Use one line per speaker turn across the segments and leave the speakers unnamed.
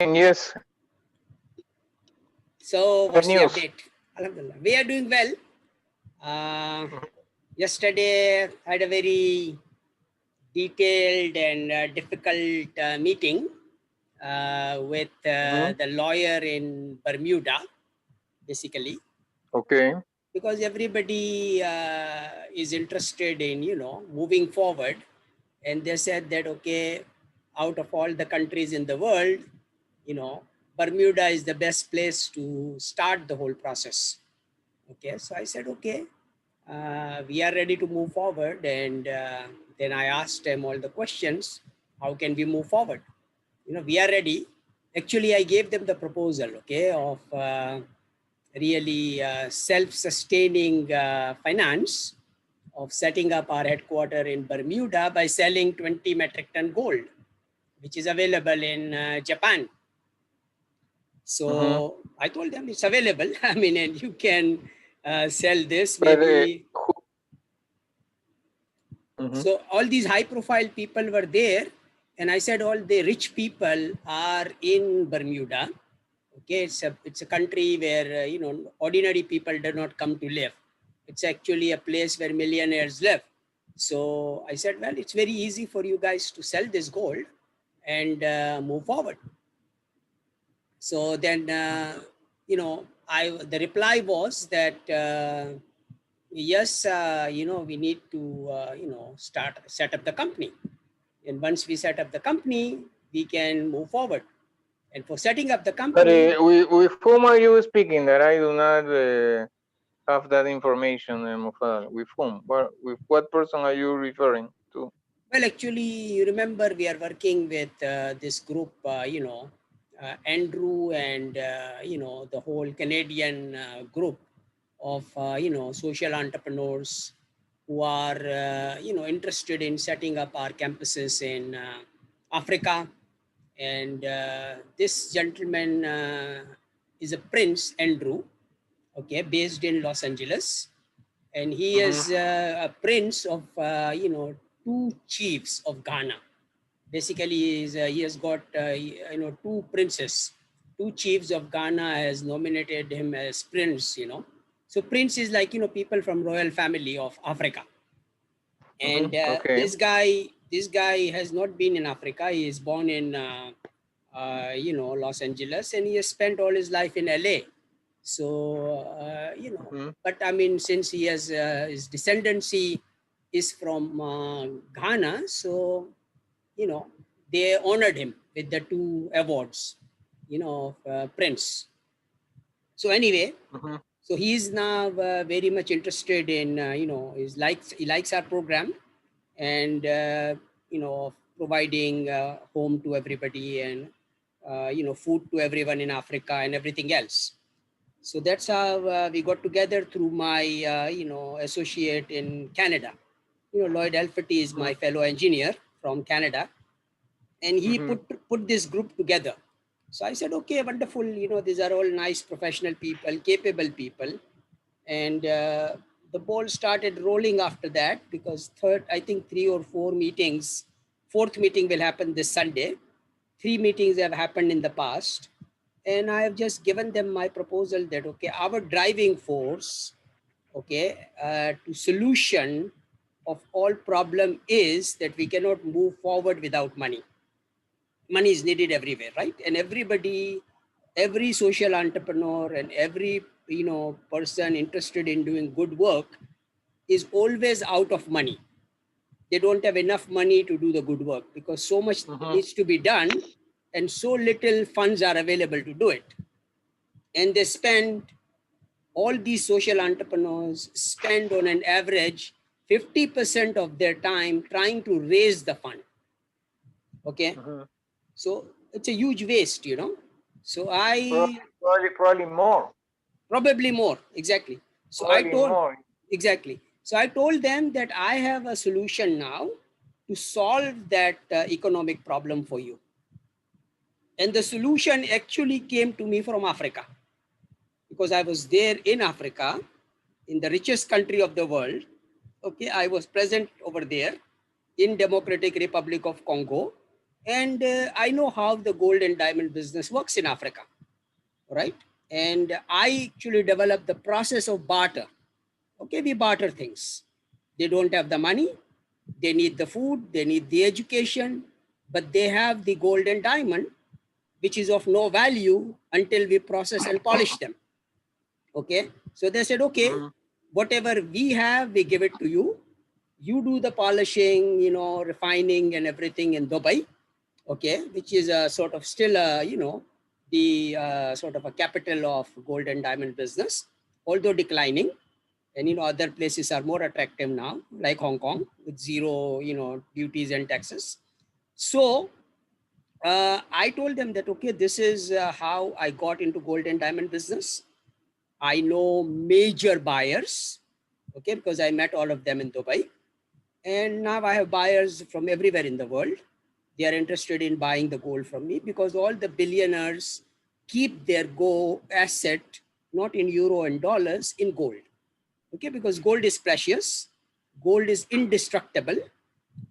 Yes.
So what's the
News.
update? Alhamdulillah. We are doing well. Yesterday I had a very detailed and difficult meeting with the lawyer in Bermuda, basically.
Okay.
Because everybody is interested in, moving forward. And they said that, okay, out of all the countries in the world, Bermuda is the best place to start the whole process. Okay, so I said, okay, we are ready to move forward. And then I asked them all the questions. How can we move forward? We are ready. Actually, I gave them the proposal, okay, of really self-sustaining finance of setting up our headquarter in Bermuda by selling 20 metric ton gold, which is available in Japan. So I told them it's available. I mean, and you can sell this maybe. So all these high profile people were there. And I said, all the rich people are in Bermuda. Okay, it's a country where, ordinary people do not come to live. It's actually a place where millionaires live. So I said, well, it's very easy for you guys to sell this gold and move forward. So then, the reply was that, yes, we need to, set up the company. And once we set up the company, we can move forward. And for setting up the company.
But with whom are you speaking? That I do not have that information, Mufadal. With whom? With what person are you referring to?
Well, actually, you remember we are working with this group, Andrew and, the whole Canadian group of, social entrepreneurs who are, interested in setting up our campuses in Africa. And this gentleman is a Prince Andrew, okay, based in Los Angeles. And he is a prince of, two chiefs of Ghana. Basically, he has got, two princes. Two chiefs of Ghana has nominated him as prince, So prince is like, people from royal family of Africa. And
Okay.
this guy has not been in Africa. He is born in, Los Angeles, and he has spent all his life in LA. So, but I mean, since he has his descendancy is from Ghana, so, they honored him with the two awards, Prince. So anyway, so he's now very much interested in, he likes our program and, providing home to everybody and, food to everyone in Africa and everything else. So that's how we got together through my, associate in Canada. Lloyd Elferty is my fellow engineer from Canada, and he put this group together. So I said, okay, wonderful. These are all nice professional people, capable people. And the ball started rolling after that because I think 3 or 4 meetings, fourth meeting will happen this Sunday. 3 meetings have happened in the past. And I have just given them my proposal that, okay, our driving force, okay, to solution of all problem is that we cannot move forward without money. Money is needed everywhere, right? And everybody, every social entrepreneur and every, person interested in doing good work is always out of money. They don't have enough money to do the good work because so much needs to be done and so little funds are available to do it. And they spend, all these social entrepreneurs spend on an average 50% of their time trying to raise the fund. Okay. So it's a huge waste, So
probably more.
Probably more, exactly. So
probably more.
Exactly. So I told them that I have a solution now to solve that economic problem for you. And the solution actually came to me from Africa because I was there in Africa, in the richest country of the world. Okay, I was present over there in Democratic Republic of Congo. And I know how the gold and diamond business works in Africa, right? And I actually developed the process of barter. Okay, we barter things. They don't have the money, they need the food, they need the education, but they have the gold and diamond, which is of no value until we process and polish them. Okay, so they said, okay,
Mhm.
whatever we have, we give it to you. You do the polishing, refining and everything in Dubai. Okay, which is a sort of still the sort of a capital of gold and diamond business, although declining. And other places are more attractive now, like Hong Kong, with zero duties and taxes. So I told them that, okay, this is how I got into gold and diamond business. I know major buyers, okay, because I met all of them in Dubai. And now I have buyers from everywhere in the world. They are interested in buying the gold from me because all the billionaires keep their gold asset not in euro and dollars, in gold. Okay, because gold is precious, gold is indestructible,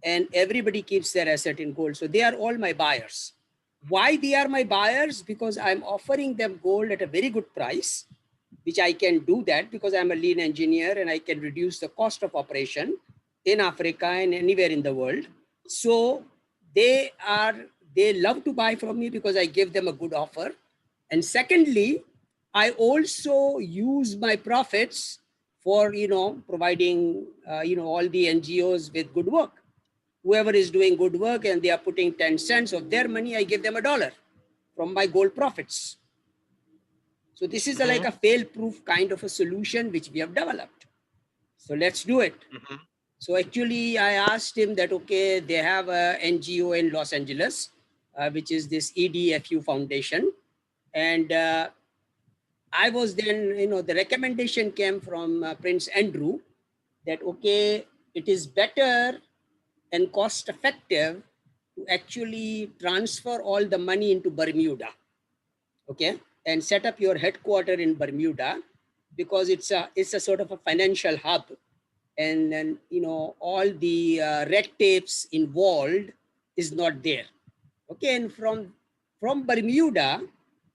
and everybody keeps their asset in gold. So they are all my buyers. Why they are my buyers? Because I'm offering them gold at a very good price, which I can do that because I'm a lean engineer and I can reduce the cost of operation in Africa and anywhere in the world. So they love to buy from me because I give them a good offer. And secondly, I also use my profits for providing all the NGOs with good work. Whoever is doing good work and they are putting 10 cents of their money, I give them $1 from my gold profits. So this is like
Mhm.
a fail-proof kind of a solution which we have developed. So let's do it.
Mhm.
So actually, I asked him that, okay, they have a NGO in Los Angeles, which is this EDFU Foundation. And I was then, the recommendation came from Prince Andrew that, okay, it is better and cost effective to actually transfer all the money into Bermuda, okay, and set up your headquarter in Bermuda because it's a sort of a financial hub, and then all the red tapes involved is not there. Okay, and from Bermuda,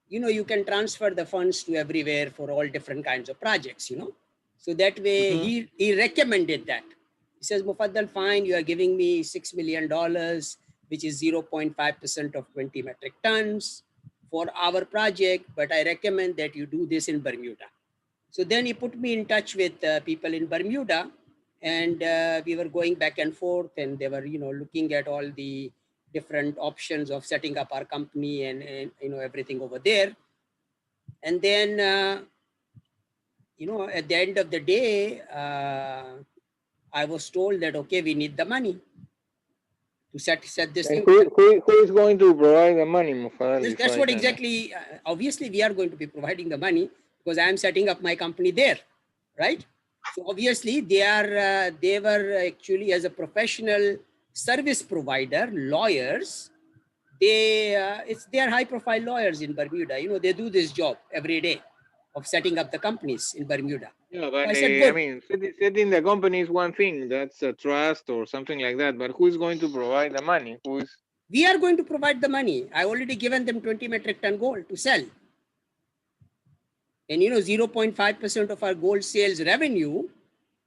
you can transfer the funds to everywhere for all different kinds of projects. So that way
Mhm.
he recommended that. He says, Mufaddal, fine, you are giving me $6 million, which is 0.5% of 20 metric tons for our project, but I recommend that you do this in Bermuda. So then he put me in touch with people in Bermuda, and we were going back and forth, and they were, looking at all the different options of setting up our company and everything over there. And then, at the end of the day, I was told that, okay, we need the money to set this
And
thing.
who is going to provide the money, Mufadal, if
That's
I
what
can ask?
exactly, obviously, we are going to be providing the money because I am setting up my company there, right? So obviously, they were actually, as a professional service provider, lawyers. They are high profile lawyers in Bermuda. They do this job every day of setting up the companies in Bermuda.
Yeah,
So
but
I said,
I
good.
mean, setting the company is one thing. That's a trust or something like that. But who is going to provide the money? Who is?
We are going to provide the money. I already given them 20 metric ton gold to sell. And 0.5% of our gold sales revenue,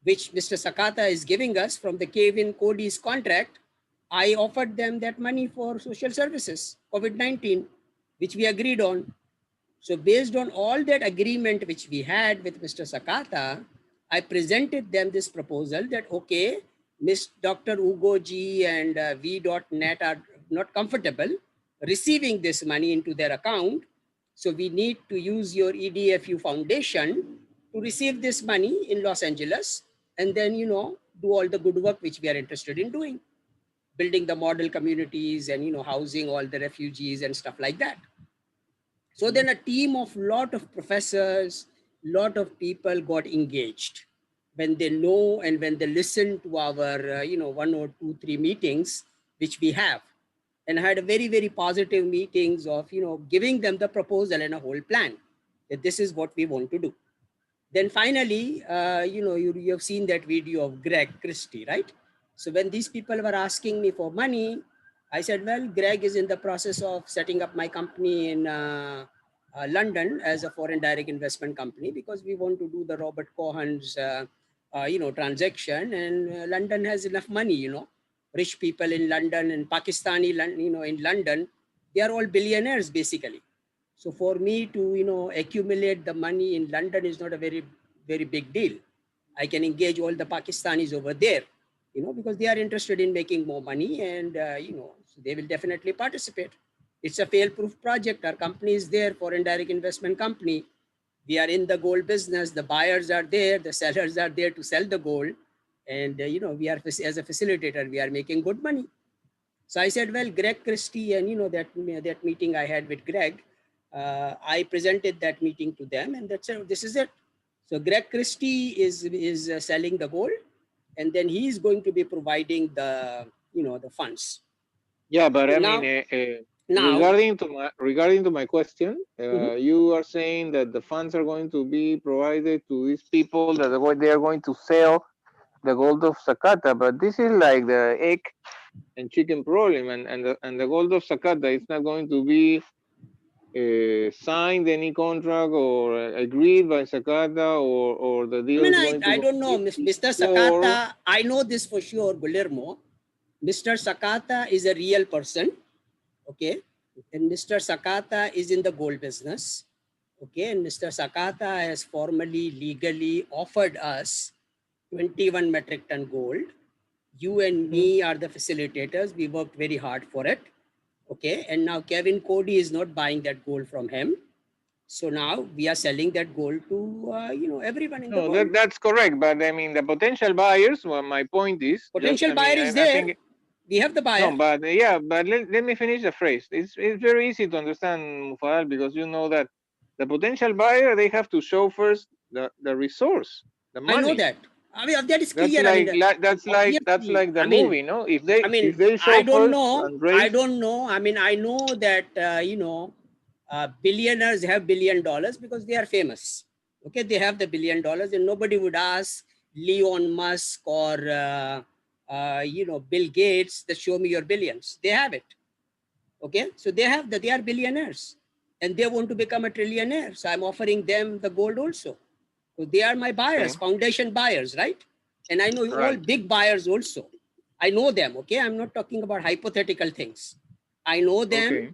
which Mr. Sakata is giving us from the Kevin Cody's contract, I offered them that money for social services, COVID-19, which we agreed on. So based on all that agreement which we had with Mr. Sakata, I presented them this proposal that, okay, Ms. Dr. Ugoji and V.net are not comfortable receiving this money into their account. So we need to use your EDFU foundation to receive this money in Los Angeles and then, do all the good work which we are interested in doing, building the model communities and, housing all the refugees and stuff like that. So then a team of lot of professors, lot of people got engaged when they know and when they listen to our, 1 or 2, 3 meetings, which we have, and had a very, very positive meetings of, giving them the proposal and a whole plan that this is what we want to do. Then finally, you have seen that video of Greg Christie, right? So when these people were asking me for money, I said, well, Greg is in the process of setting up my company in London as a foreign direct investment company because we want to do the Robert Cohen's, transaction. And London has enough money, rich people in London and Pakistani, in London, they are all billionaires basically. So for me to, accumulate the money in London is not a very, very big deal. I can engage all the Pakistanis over there, because they are interested in making more money and, so they will definitely participate. It's a fail-proof project. Our company is there, foreign direct investment company. We are in the gold business. The buyers are there. The sellers are there to sell the gold. And, we are, as a facilitator, we are making good money. So I said, well, Greg Christie, and, that meeting I had with Greg, I presented that meeting to them, and that's it. This is it. So Greg Christie is selling the gold, and then he is going to be providing the the funds.
Yeah, but
So
I
now,
mean,
now,
regarding to my question,
mhm.
you are saying that the funds are going to be provided to these people that they are going to sell the gold of Sakata, but this is like the egg and chicken problem, and the gold of Sakata is not going to be signed any contract or agreed by Sakata, or the
I
deal
mean,
is going
I
to
don't know,
be
Mr.
before.
Sakata. I know this for sure, Guillermo. Mr. Sakata is a real person, okay, and Mr. Sakata is in the gold business, okay, and Mr. Sakata has formally, legally offered us 21 metric ton gold. You and
Mhm.
me are the facilitators. We worked very hard for it, okay, and now Kevin Cody is not buying that gold from him. So now we are selling that gold to everyone in the
No,
world.
that's correct. But I mean, the potential buyers. Well, my point is just.
Potential
I mean,
buyer is
I
there.
think
We have the
no,
buyer.
but yeah, but let me finish the phrase. It's very easy to understand, Mufadal, because you know that the potential buyer, they have to show first the resource, the
I know
money.
that. I mean, that is
That's
clear. I mean,
that's
obviously,
like the movie, no?
I
If
mean,
they
I
show
don't
first
know.
and
I
raise.
don't know. I mean, I know that, billionaires have $1 billion because they are famous. Okay. They have the $1 billion and nobody would ask Leon Musk or, Bill Gates to show me your billions. They have it. Okay. So they are billionaires and they want to become a trillionaire. So I'm offering them the gold also. So they are my buyers,
Okay,
foundation buyers, right? And I know all
right.
big buyers also. I know them, okay? I'm not talking about hypothetical things. I know them
Okay.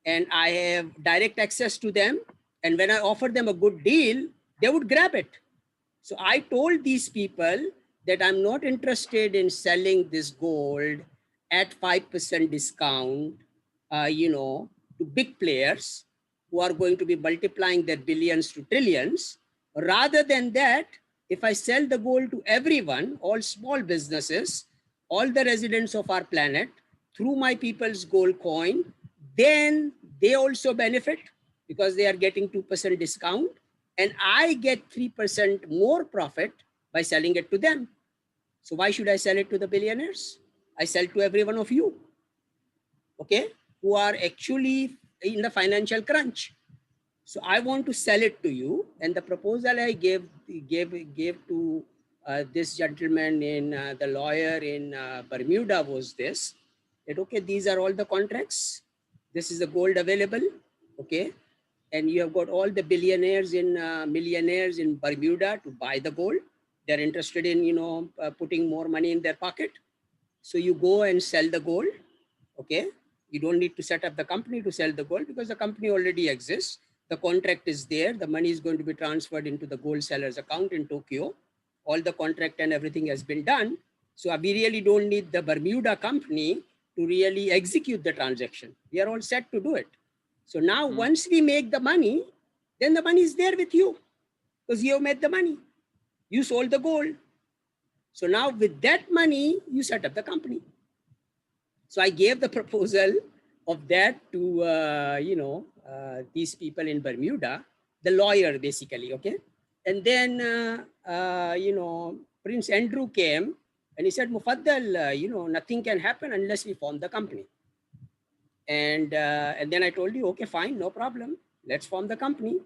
and I have direct access to them. And when I offer them a good deal, they would grab it. So I told these people that I'm not interested in selling this gold at 5% discount, to big players who are going to be multiplying their billions to trillions. Rather than that, if I sell the gold to everyone, all small businesses, all the residents of our planet, through my people's gold coin, then they also benefit because they are getting 2% discount and I get 3% more profit by selling it to them. So why should I sell it to the billionaires? I sell to every one of you, okay, who are actually in the financial crunch. So I want to sell it to you, and the proposal I gave to this gentleman in the lawyer in Bermuda was this: that okay, these are all the contracts. This is the gold available, okay, and you have got all the billionaires in millionaires in Bermuda to buy the gold. They're interested in putting more money in their pocket. So you go and sell the gold, okay? You don't need to set up the company to sell the gold because the company already exists. The contract is there. The money is going to be transferred into the gold seller's account in Tokyo. All the contract and everything has been done. So we really don't need the Bermuda company to really execute the transaction. We are all set to do it. So now
Mm.
once we make the money, then the money is there with you because you have made the money. You sold the gold. So now with that money, you set up the company. So I gave the proposal of that to, these people in Bermuda, the lawyer basically, okay? And then, Prince Andrew came and he said, Mufaddal, nothing can happen unless we form the company. And then I told you, okay, fine, no problem. Let's form the company.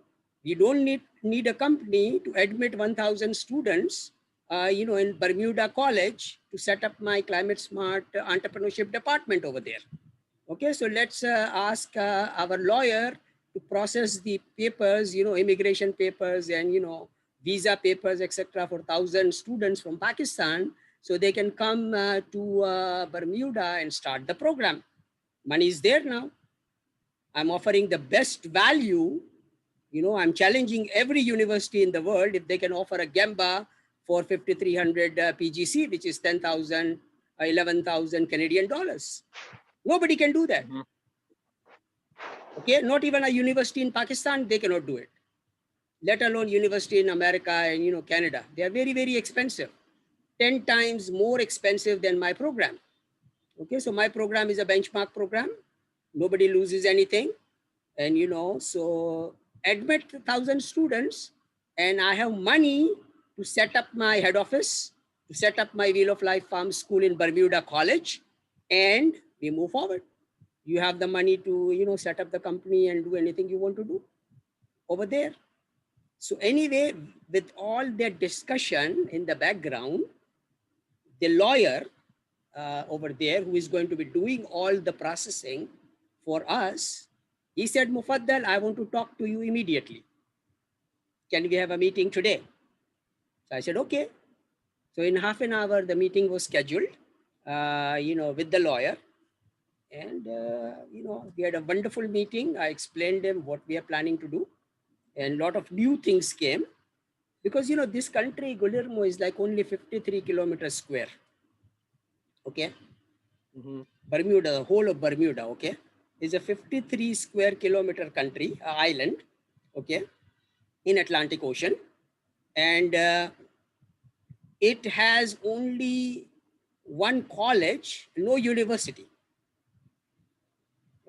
We don't need a company to admit 1,000 students, in Bermuda College to set up my climate smart entrepreneurship department over there. Okay, so let's ask our lawyer to process the papers, immigration papers and, visa papers, etc. for 1,000 students from Pakistan, so they can come to Bermuda and start the program. Money is there now. I'm offering the best value. I'm challenging every university in the world if they can offer a Gamba for 5,300 PGC, which is 10,000, 11,000 Canadian dollars. Nobody can do that.
Mhm.
Okay, not even a university in Pakistan, they cannot do it. Let alone university in America and Canada. They are very, very expensive. 10 times more expensive than my program. Okay, so my program is a benchmark program. Nobody loses anything. And so admit 1,000 students, and I have money to set up my head office, to set up my Wheel of Life Farm School in Bermuda College, and we move forward. You have the money to set up the company and do anything you want to do over there. So anyway, with all that discussion in the background, the lawyer over there who is going to be doing all the processing for us, he said, Mufaddal, I want to talk to you immediately. Can we have a meeting today? So I said, okay. So in half an hour, the meeting was scheduled, with the lawyer. And, we had a wonderful meeting. I explained him what we are planning to do. And a lot of new things came. Because, this country, Guillermo, is like only 53 kilometers square. Okay.
Mhm.
Bermuda, the whole of Bermuda, okay, is a 53 square kilometer country, island, okay, in Atlantic Ocean. And it has only one college, no university,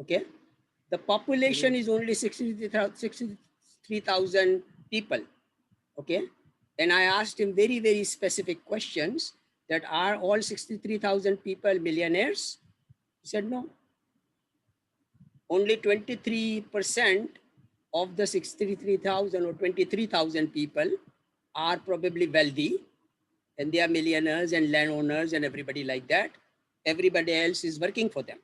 okay. The population
Mhm.
is only 63,000 people, okay. And I asked him very, very specific questions that are all 63,000 people millionaires? He said, no. Only 23% of the 63,000 or 23,000 people are probably wealthy, and they are millionaires and landowners and everybody like that. Everybody else is working for them.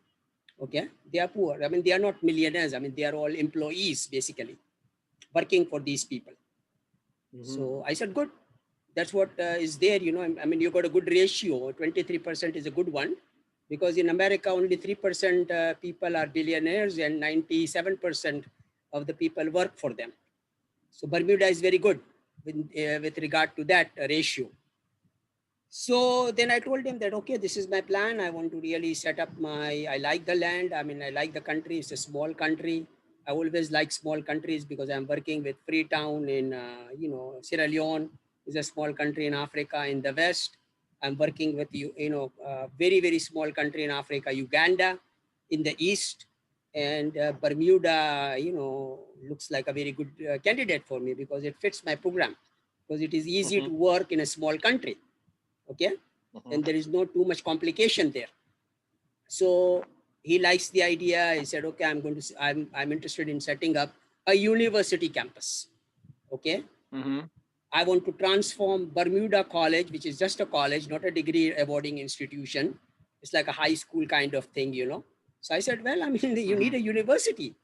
Okay. They are poor. I mean, they are not millionaires. I mean, they are all employees basically working for these people.
Mhm.
So I said, good. That's what is there. I mean, you got a good ratio. 23% is a good one, because in America, only 3% people are billionaires and 97% of the people work for them. So Bermuda is very good with regard to that ratio. So then I told him that, okay, this is my plan. I want to really set up I like the land. I mean, I like the country. It's a small country. I always like small countries because I'm working with Freetown in, Sierra Leone is a small country in Africa in the West. I'm working with, very, very small country in Africa, Uganda in the East. And Bermuda, looks like a very good candidate for me because it fits my program, because it is easy to
Mhm.
work in a small country. Okay.
Mhm.
And there is no too much complication there. So he likes the idea. He said, okay, I'm interested in setting up a university campus. Okay.
Mhm.
I want to transform Bermuda College, which is just a college, not a degree awarding institution. It's like a high school kind of thing. So I said, well, I mean, you need
Mhm.
a university.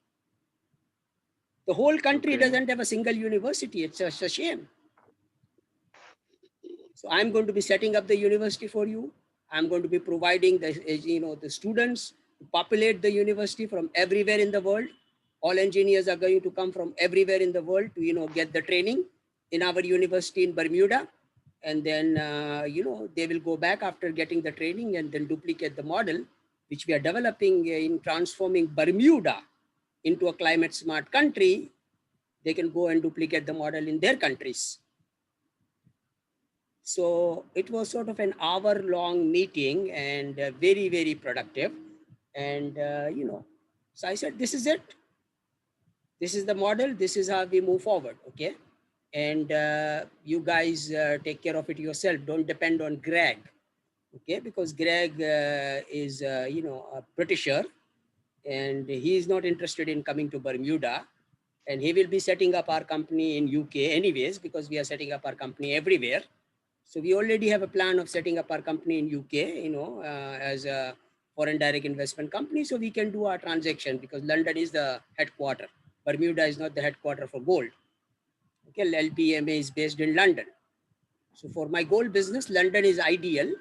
The whole country
Okay.
doesn't have a single university. It's a shame. So I'm going to be setting up the university for you. I'm going to be providing the students to populate the university from everywhere in the world. All engineers are going to come from everywhere in the world to get the training in our university in Bermuda, and then they will go back after getting the training and then duplicate the model which we are developing in transforming Bermuda into a climate smart country. They can go and duplicate the model in their countries. So it was sort of an hour-long meeting and very, very productive. And, so I said, this is it. This is the model. This is how we move forward. Okay. And you guys take care of it yourself. Don't depend on Greg. Okay. Because Greg is, a Britisher, and he is not interested in coming to Bermuda. And he will be setting up our company in UK anyways, because we are setting up our company everywhere. So we already have a plan of setting up our company in UK, as a foreign direct investment company, so we can do our transaction because London is the headquarter. Bermuda is not the headquarter for gold. Okay, LPMA is based in London. So for my gold business, London is ideal.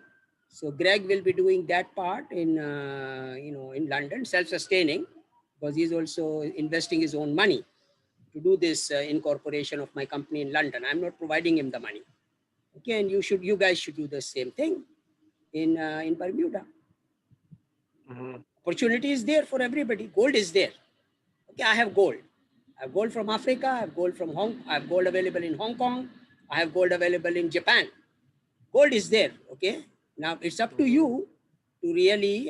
So Greg will be doing that part in in London, self-sustaining, because he's also investing his own money to do this incorporation of my company in London. I'm not providing him the money. Okay, and you guys should do the same thing in Bermuda.
Mm-hmm.
Opportunity is there for everybody. Gold is there. Okay, I have gold. I have gold from Africa. I have gold from I have gold available in Hong Kong. I have gold available in Japan. Gold is there. Okay, now it's up to
Mm-hmm.
you to really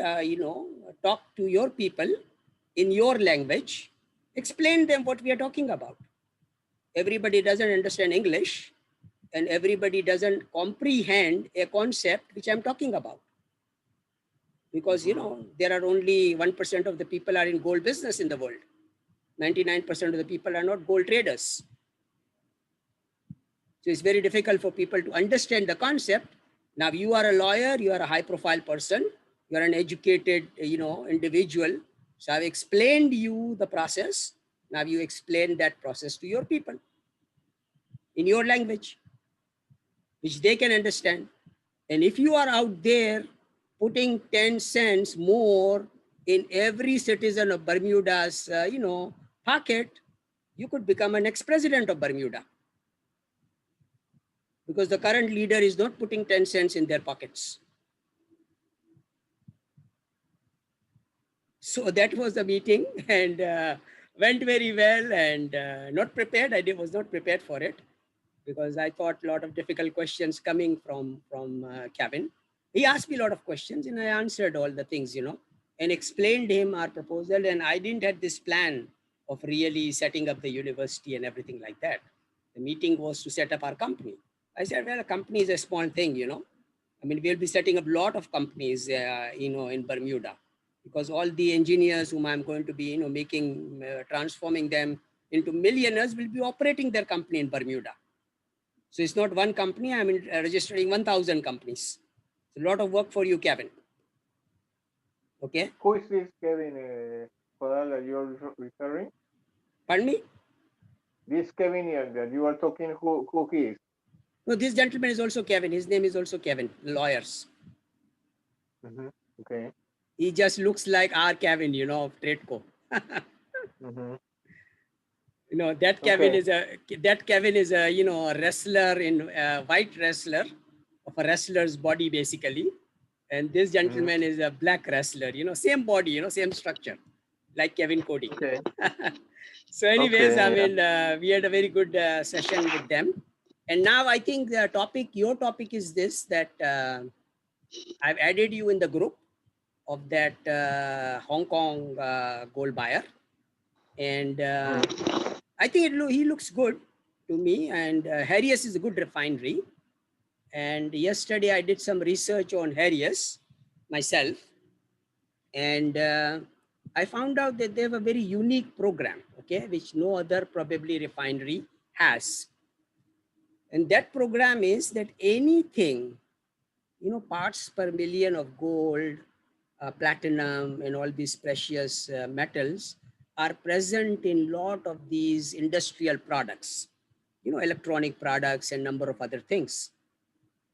talk to your people in your language, explain them what we are talking about. Everybody doesn't understand English, and everybody doesn't comprehend a concept which I'm talking about, because
Mm-hmm.
there are only 1% of the people are in gold business in the world. 99% of the people are not gold traders. So it's very difficult for people to understand the concept. Now you are a lawyer, you are a high profile person, you are an educated individual. So I've explained you the process. Now you explain that process to your people in your language, which they can understand. And if you are out there putting 10 cents more in every citizen of Bermuda's, pocket, you could become an ex-president of Bermuda, because the current leader is not putting 10 cents in their pockets. So that was the meeting, and went very well, and not prepared. Was not prepared for it, because I thought a lot of difficult questions coming from Kevin. He asked me a lot of questions, and I answered all the things, and explained him our proposal. And I didn't have this plan of really setting up the university and everything like that. The meeting was to set up our company. I said, well, a company is a small thing, I mean, we'll be setting up a lot of companies, in Bermuda, because all the engineers whom I'm going to be, making, transforming them into millionaires will be operating their company in Bermuda. So it's not one company. I'm registering 1,000 companies. It's a lot of work for you, Kevin. Okay.
Who is this Kevin Podal that you're referring?
Pardon me?
This Kevin here that you are talking, who he is?
No, this gentleman is also Kevin. His name is also Kevin, lawyers.
Mm-hmm. Okay.
He just looks like our Kevin, of Tradeco.
Mm-hmm.
That Kevin
Okay.
is a a wrestler in white wrestler of a wrestler's body basically, and this
Mm-hmm.
gentleman is a black wrestler. Same body, same structure, like Kevin Cody.
Okay.
So, anyways, I
Okay. Yeah.
mean, we had a very good session with them, and now I think your topic is this, that I've added you in the group of that Hong Kong gold buyer, and
Mm-hmm.
I think he looks good to me. And Harrius is a good refinery. And yesterday I did some research on Harrius myself, and I found out that they have a very unique program, okay, which no other probably refinery has. And that program is that anything, parts per million of gold, platinum, and all these precious metals are present in lot of these industrial products, electronic products and number of other things.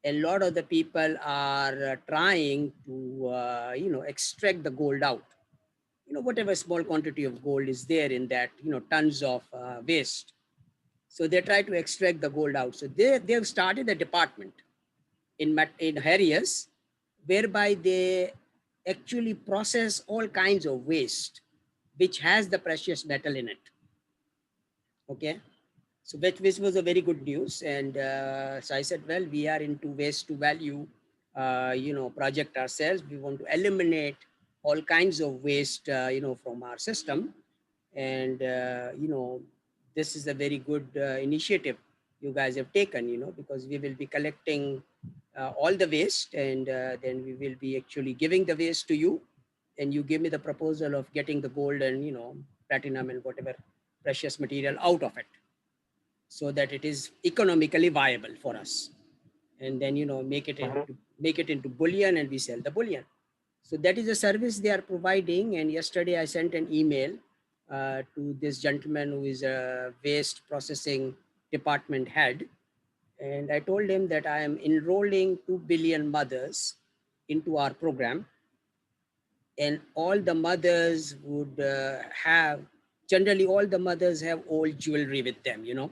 A lot of the people are trying to, extract the gold out. Whatever small quantity of gold is there in that, tons of waste. So they try to extract the gold out. So they've started a department in Harriers, whereby they actually process all kinds of waste which has the precious metal in it. Okay, so which was a very good news. And so I said, well, we are into waste to value project ourselves. We want to eliminate all kinds of waste from our system. And this is a very good initiative you guys have taken, because we will be collecting all the waste, and then we will be actually giving the waste to you, and you give me the proposal of getting the gold and platinum and whatever precious material out of it, so that it is economically viable for us. And then make it
Mm-hmm.
into bullion, and we sell the bullion. So that is a service they are providing. And yesterday I sent an email to this gentleman who is a waste processing department head. And I told him that I am enrolling 2 billion mothers into our program. And all the mothers would have, generally all the mothers have old jewelry with them, you know.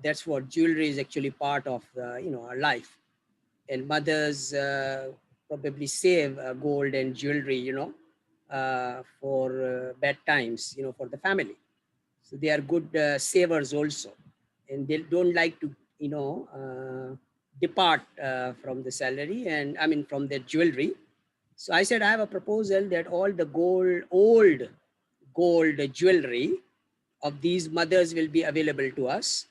That's what jewelry is actually part of, our life. And mothers probably save gold and jewelry, for bad times, for the family. So they are good savers also, and they don't like to, depart from the salary, and I mean from their jewelry. So I said I have a proposal that all the old gold jewelry of these mothers will be available to us.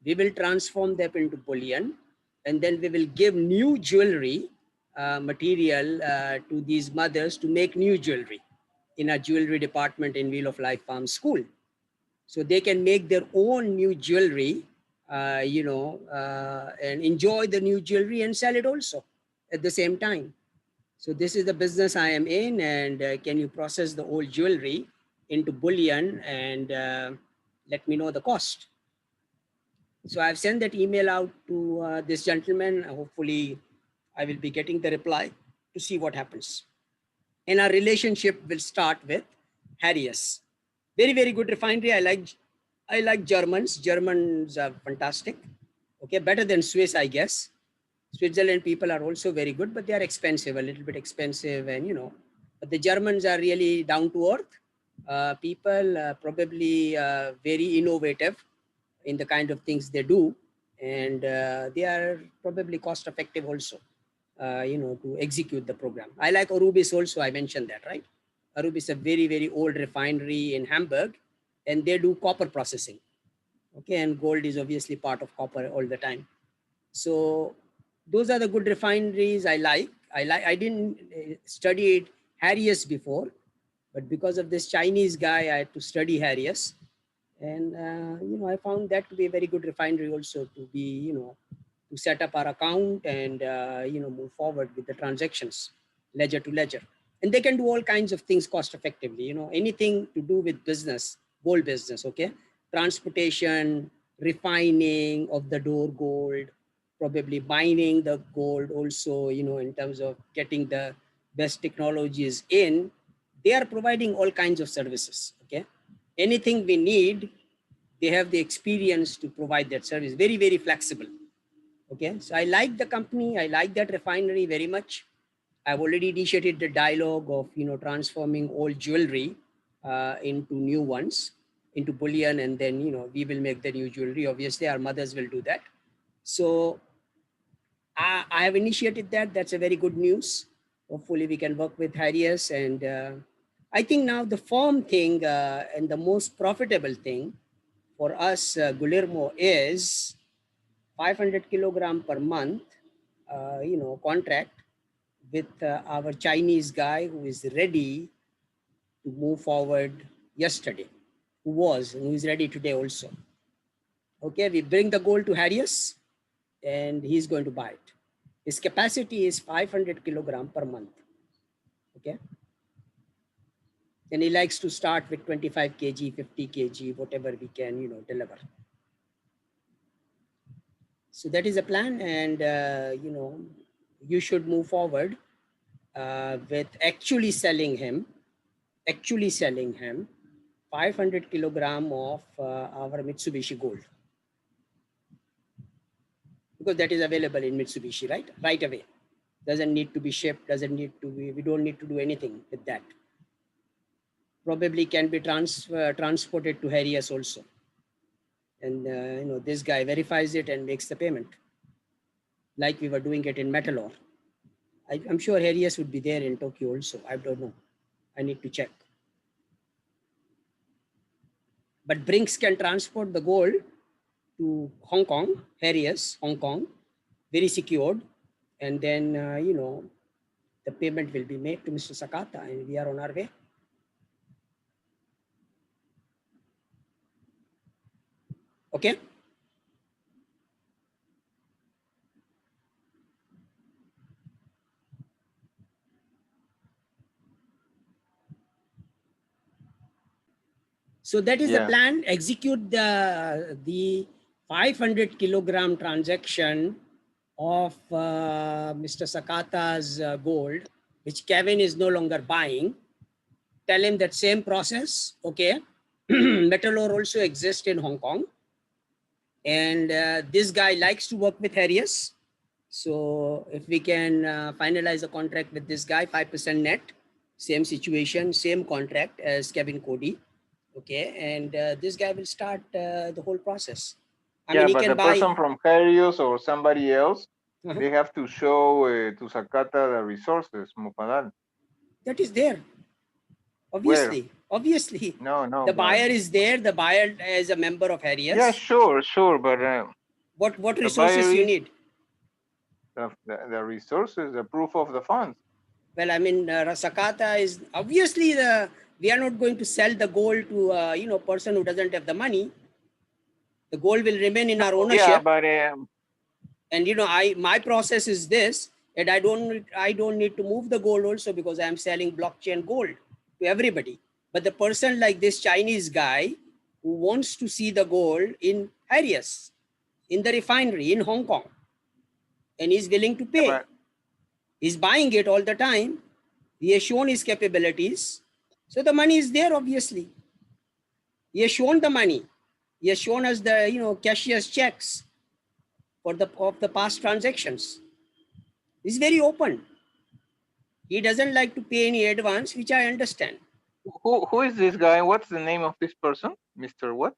We will transform them into bullion, and then we will give new jewelry material to these mothers to make new jewelry in a jewelry department in Wheel of Life Farm School. So they can make their own new jewelry, and enjoy the new jewelry and sell it also at the same time. So this is the business I am in, and can you process the old jewelry into bullion and let me know the cost? So I've sent that email out to this gentleman. Hopefully I will be getting the reply to see what happens. And our relationship will start with Harrius. Very, very good refinery. I like Germans. Germans are fantastic. Okay, better than Swiss, I guess. Switzerland people are also very good, but they are expensive, a little bit expensive, and but the Germans are really down to earth people, probably very innovative in the kind of things they do, and they are probably cost effective also, to execute the program. I like Arubis also. I mentioned that, right? Arubis is a very, very old refinery in Hamburg, and they do copper processing. Okay, and gold is obviously part of copper all the time. So those are the good refineries I like. I didn't study Harrius before, but because of this Chinese guy, I had to study Harrius. And, I found that to be a very good refinery also, to be, to set up our account and, move forward with the transactions, ledger to ledger. And they can do all kinds of things cost effectively, anything to do with business, gold business, okay? Transportation, refining of the door gold, probably mining the gold also, in terms of getting the best technologies in. They are providing all kinds of services, okay? Anything we need, they have the experience to provide that service. Very, very flexible. Okay, so I like the company. I like that refinery very much. I've already initiated the dialogue of transforming old jewelry into new ones, into bullion, and then we will make the new jewelry. Obviously, our mothers will do that. So I have initiated that. That's a very good news. Hopefully, we can work with Harrius. And I think now the firm thing and the most profitable thing for us, Guillermo, is 500 kilogram per month, contract with our Chinese guy who is ready to move forward yesterday, who is ready today also. Okay, we bring the gold to Harrius and he's going to buy it. His capacity is 500 kilogram per month. Okay. And he likes to start with 25 kg, 50 kg, whatever we can, deliver. So that is a plan, and you should move forward with actually selling him 500 kilogram of our Mitsubishi gold, because that is available in Mitsubishi, right away. Doesn't need to be shipped, we don't need to do anything with that. Probably can be transported to Harrius also. And this guy verifies it and makes the payment, like we were doing it in metal ore. I'm sure Harrius would be there in Tokyo also. I don't know. I need to check. But Brinks can transport the gold to Hong Kong, Harrius, Hong Kong, very secured. And then, the payment will be made to Mr. Sakata, and we are on our way. Okay. So that is the
Yeah.
plan. Execute the 500 kilogram transaction of Mr. Sakata's gold, which Kevin is no longer buying. Tell him that same process. Okay. Metal ore also exists in Hong Kong. And this guy likes to work with Harriers. So if we can finalize a contract with this guy, 5% net, same situation, same contract as Kevin Cody. Okay. And this guy will start the whole process. I mean,
Yeah,
he
but
can
the
buy.
person from Helios or somebody else,
Uh-huh.
they have to show to Sakata the resources, Mupadal.
That is there.
Where?
Obviously.
No, no,
The
but
buyer is there. The buyer is a member of
yeah,
Harriers.
sure, but
What
the buyer
resources you
is
need?
the resources, the proof of the funds.
Well, I mean, Sakata is obviously we are not going to sell the gold to person who doesn't have the money. The gold will remain in
No,
our
yeah,
ownership.
but
And my process is this, that I don't need to move the gold also, because I'm selling blockchain gold to everybody. But the person like this Chinese guy who wants to see the gold in Harriers, in the refinery in Hong Kong, and is willing to
yeah,
pay. He's buying it all the time. He has shown his capabilities. So the money is there, obviously. He has shown the money. He has shown us the cashier's checks for the past transactions. He's very open. He doesn't like to pay any advance, which I understand.
who is this guy? What's the name of this person? Mr. What?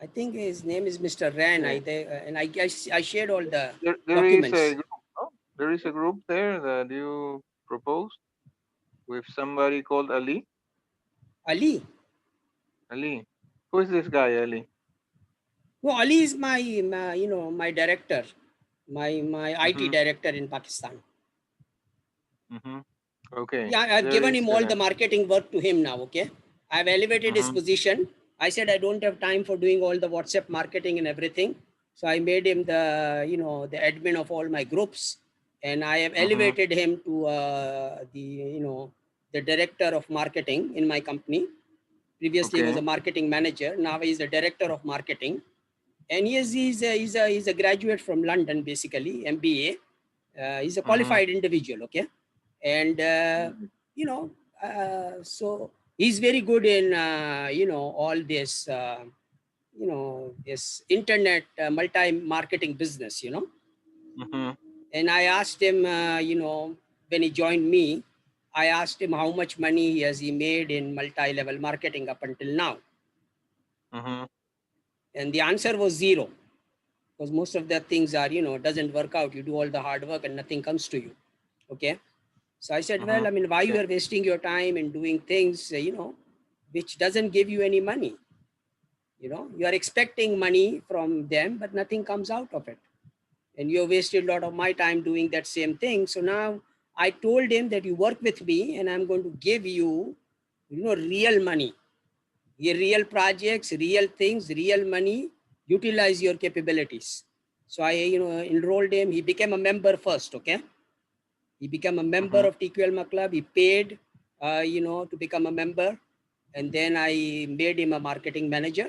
I think his name is Mr. Ran.
Uh,
And I shared all the
there is a
documents.
group, no? There is a group there that you proposed with somebody called Ali.
Ali.
Ali. Who is this guy, Ali?
No, Ali is my director, my IT
Mm-hmm.
director in Pakistan.
Mm-hmm. Okay.
Yeah, I've
There
given
is
him all the marketing work to him now. Okay. I've elevated his
mm-hmm.
position. I said I don't have time for doing all the WhatsApp marketing and everything. So I made him the admin of all my groups, and I have
Mm-hmm.
elevated him to the director of marketing in my company. Previously, he was
Okay.
a marketing manager. Now he's the director of marketing, and he's a graduate from London, basically MBA. He's a
Mm-hmm.
qualified individual. Okay. And you know so he's very good in all this this internet multi marketing business.
Mm-hmm.
And I asked him when he joined me, I asked him how much money he made in multi level marketing up until now.
Mm-hmm.
And the answer was zero, because most of the things are doesn't work out. You do all the hard work and nothing comes to you. Okay. So I said,
Mm-hmm.
well, I mean, why you
Okay.
are wasting your time in doing things, which doesn't give you any money? You are expecting money from them, but nothing comes out of it. And you have wasted a lot of my time doing that same thing. So now I told him that you work with me and I'm going to give you, real money, real projects, real things, real money, utilize your capabilities. So I, enrolled him. He became a member first. Okay. He became a member
Mm-hmm.
of TQLMA Club. He paid, to become a member. And then I made him a marketing manager.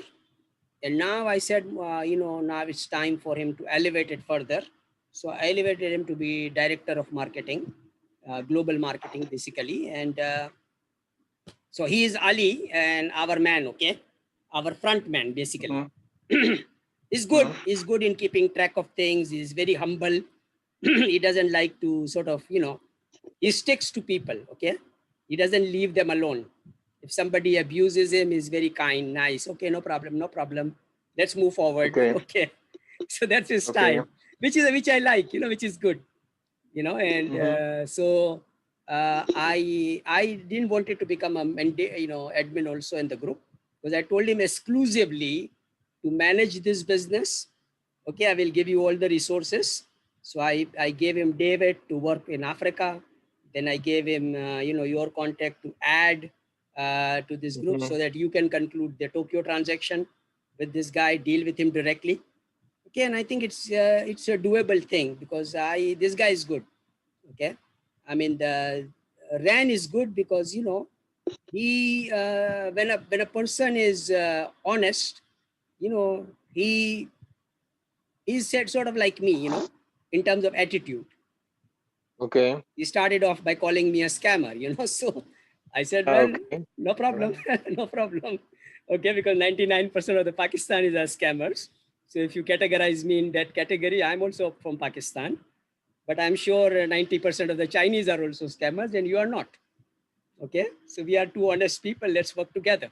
And now I said, now it's time for him to elevate it further. So I elevated him to be director of marketing, global marketing, basically. And so he is Ali and our man, okay? Our front man, basically.
Mm-hmm.
He's good.
Mm-hmm.
He's good in keeping track of things. He's very humble. He doesn't like to sort of, he sticks to people, okay? He doesn't leave them alone. If somebody abuses him, he's very kind, nice. Okay, no problem, no problem. Let's move forward.
Okay.
Okay. So that's his
Okay.
style, which I like, which is good, and
Mm-hmm.
I didn't want it to become a admin also in the group, because I told him exclusively to manage this business. Okay, I will give you all the resources. So I gave him David to work in Africa. Then I gave him your contact to add to this group,
Mm-hmm.
so that you can conclude the Tokyo transaction with this guy, deal with him directly. Okay, and I think it's a doable thing, because this guy is good. Okay, I mean, the Ran is good because he when a person is honest, you know, he's said sort of like me, you know, in terms of attitude.
Okay.
He started off by calling me a scammer, you know. So I said, well,
Okay.
no problem, no problem. Okay, because 99% of the Pakistanis are scammers. So if you categorize me in that category, I'm also from Pakistan. But I'm sure 90% of the Chinese are also scammers and you are not. Okay, so we are two honest people. Let's work together.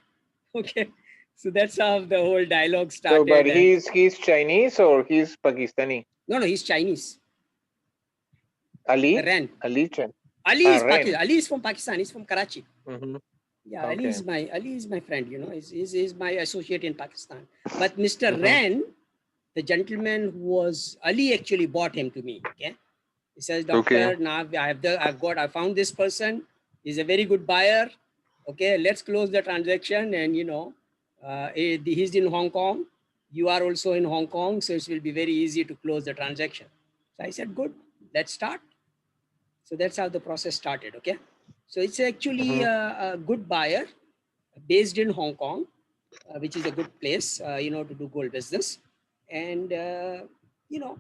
Okay, so that's how the whole dialogue
So, but
started. And
he's Chinese or he's Pakistani?
no, he's Chinese.
Ali?
Ren.
Ali Chan.
Ali
Ah,
is Pakistan.
Ren.
Ali is from Pakistan. He's from Karachi.
Mm-hmm.
Yeah,
Okay.
Ali is my friend. You know, he's my associate in Pakistan. But Mr.
Mm-hmm.
Ren, the gentleman who was Ali, actually bought him to me. Okay, he says,
Okay.
doctor, now I found this person. He's a very good buyer. Okay, let's close the transaction. And you know, he's in Hong Kong. You are also in Hong Kong, so it will be very easy to close the transaction. So I said, good, let's start. So that's how the process started. Okay, so it's actually
Mm-hmm.
a good buyer based in Hong Kong, which is a good place, you know, to do gold business. And you know,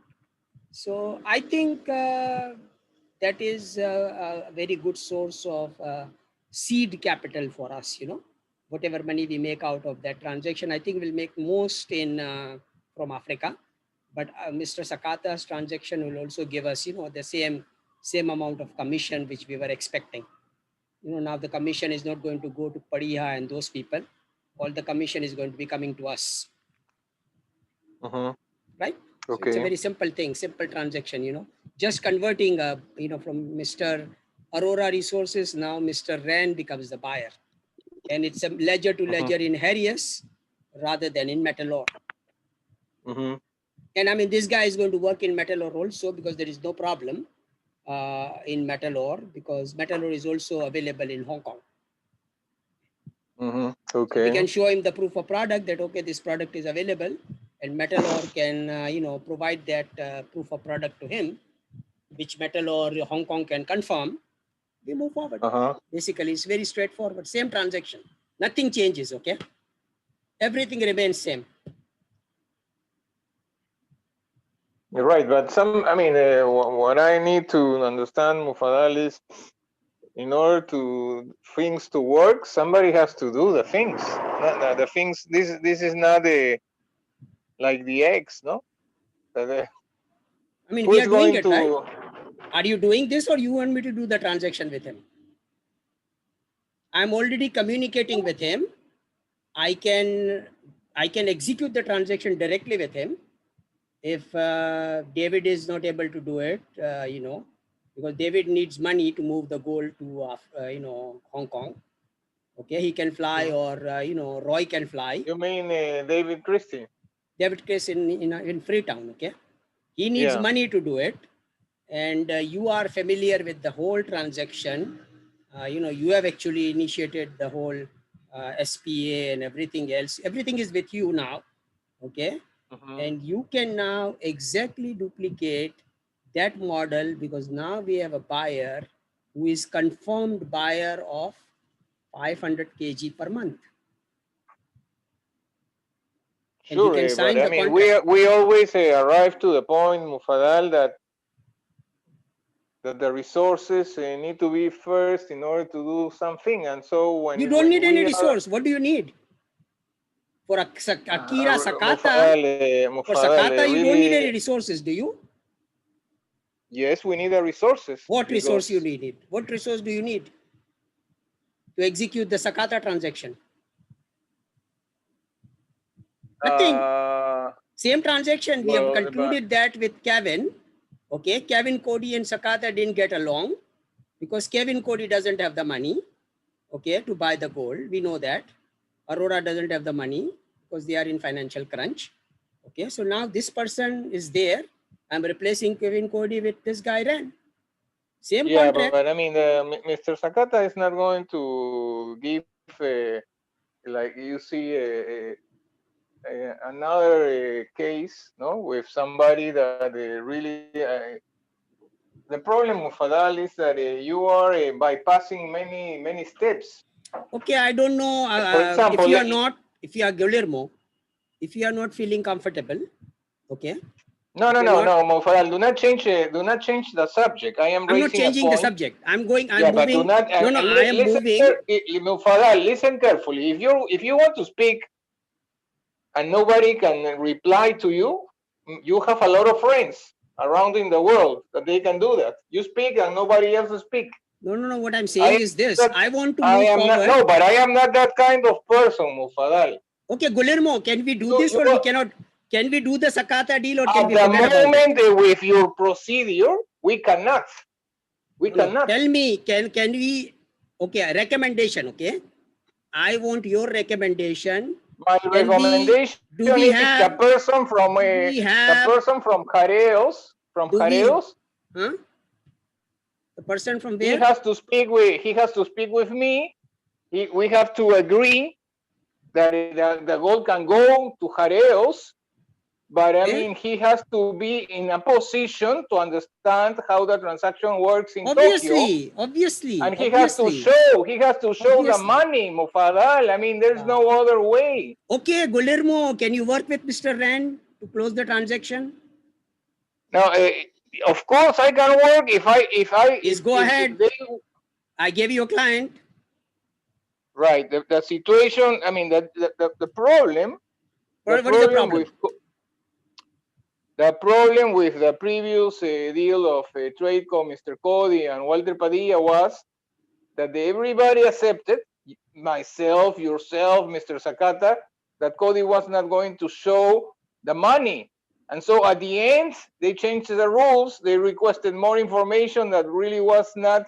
so I think that is a very good source of seed capital for us. You know, whatever money we make out of that transaction, I think we'll make most in from Africa. But Mr. Sakata's transaction will also give us, you know, the same amount of commission which we were expecting. You know, now the commission is not going to go to Padiha and those people. All the commission is going to be coming to us,
Mm-hmm.
right? So it's a
Okay.
very simple thing, simple transaction, you know, just converting, you know, from Mr. Aurora Resources, now Mr. Rand becomes the buyer. And it's a ledger to
Mm-hmm.
ledger in Harrius rather than in metal ore.
Mm-hmm.
And I mean, this guy is going to work in metal ore also because there is no problem in metal ore because metal ore is also available in Hong Kong.
Mm-hmm.
So we
Okay.
can show him the proof of product that, okay, this product is available, and metal ore can, you know, provide that proof of product to him, which metal ore Hong Kong can confirm. We move forward.
Uh-huh.
Basically, it's very straightforward. Same transaction. Nothing changes, okay? Everything remains same.
You're right, but I mean, what I need to understand, Mufadal, is in order to things to work, somebody has to do the things. The things. This is not like the eggs, no?
I mean,
Who
we
is
are doing
going
it, right?
to?
Are you doing this or you want me to do the transaction with him? I'm already communicating with him. I can execute the transaction directly with him. If David is not able to do it, you know, because David needs money to move the gold to, you know, Hong Kong. Okay, he can fly, or you know, Roy can fly.
You mean David Christie?
David Chris in Freetown. Okay, he needs
Yeah.
money to do it, and you are familiar with the whole transaction. You know, you have actually initiated the whole SPA and everything else. Everything is with you now. Okay,
Mm-hmm.
and you can now exactly duplicate that model because now we have a buyer who is confirmed buyer of 500 kg per month, and he
Sure,
can
but
sign
I
the
mean,
contract.
we always arrive to the point, Mufadal, that the resources need to be first in order to do something, and so
You don't
when
need any
we are
resource. What do you need for Akira Sakata?
Mufadal,
For
Mufadal,
Sakata, you don't need any
really,
resources, do you?
yes, we need the resources
What resource you
because
need? What resource do you need to execute the Sakata transaction? Nothing.
uh,
Same transaction. We have
well, but
concluded that with Kevin. Okay, Kevin Cody and Sakata didn't get along because Kevin Cody doesn't have the money, okay, to buy the gold. We know that. Aurora doesn't have the money because they are in financial crunch. Okay, so now this person is there. I'm replacing Kevin Cody with this guy Ren. Same
yeah,
contract.
but I mean, Mr. Sakata is not going to give like you see another case, no, with somebody that really. The problem of Fadal is that you are bypassing many steps.
Okay, I don't know.
For example,
If you are Guillermo, if you are not feeling comfortable, okay.
no,
If
no,
you're
no,
not,
no, Mofaral, do not change the subject. I am
I'm not
raising a
changing the
point.
subject. I'm
Yeah, but do
moving.
not
No, no, I am
listen,
moving.
Mofaral, listen carefully. If you want to speak and nobody can reply to you, you have a lot of friends around in the world that they can do that. You speak and nobody else speak.
No, no, no. What I'm
I
saying
am
is this.
that
I want to
I
move
am not
forward.
no, but I am not that kind of person, Mufadal.
Okay, Guillermo, can we do this
You
or we cannot? Can we do the Sakata deal or can
at
we
the
forget about it?
moment with your procedure, we cannot. We
No, no.
cannot.
Tell me, can we? Okay, a recommendation. Okay, I want your recommendation.
My
Can we?
recommendation
Do we
is
have? Do we
the
have?
person from
Do we?
Jareos,
Huh? The person from
he
where?
has to speak with me. We have to agree that the gold can go to Jareos, but I
Where?
mean he has to be in a position to understand how the transaction works in Tokyo,
Obviously, obviously,
and
obviously,
he has to show the
obviously.
money, Mufadal. I mean, there's no other way.
Okay, Guillermo, can you work with Mr. Rand to close the transaction?
Now, of course, I can work
Please go
if
ahead.
they
I gave you a client.
right the situation. I mean, the problem, the
What is the
problem
problem?
with the previous deal of Tradeco, Mr. Cody and Walter Padilla was that everybody accepted, myself, yourself, Mr. Sakata, that Cody was not going to show the money. And so at the end, they changed the rules. They requested more information that really was not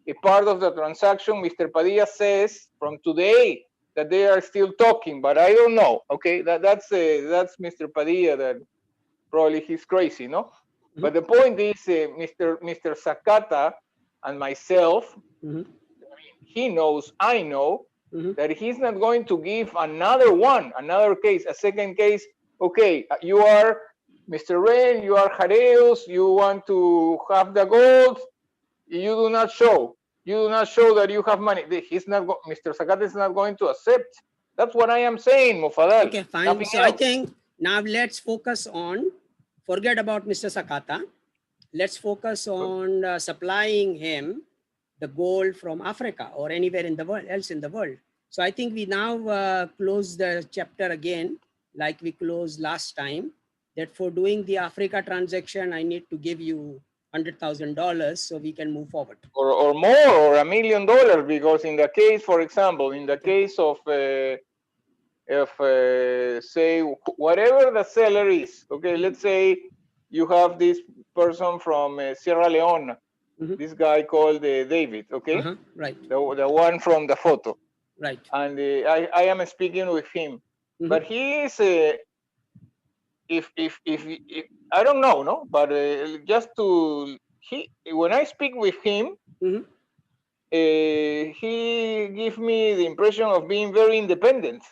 a part of the transaction. Mr. Padilla says from today that they are still talking, but I don't know. Okay, that's Mr. Padilla that probably he's crazy, no?
Mm-hmm.
But the point is, Mr. Sakata and myself,
Mm-hmm.
he knows, I know,
Mm-hmm.
that he's not going to give another case, a second case. Okay, you are Mr. Ren, you are Jareos, you want to have the gold, you do not show. You do not show that you have money. Mr. Sakata is not going to accept. That's what I am saying, Mufadal.
Okay, fine.
Nothing
So I
else.
think now let's focus on, forget about Mr. Sakata. Let's focus on supplying him the gold from Africa or anywhere in the world, else in the world. So I think we now close the chapter again, like we closed last time, that for doing the Africa transaction, I need to give you $100,000 so we can move forward.
Or more, or $1 million, because in the case, for example, in the case of say whatever the seller is, okay, let's say you have this person from Sierra Leone, this guy called David, okay,
Right,
the one from the photo,
right.
and I am speaking with him, but he is if I don't know, no, but just to he when I speak with him, he gives me the impression of being very independent.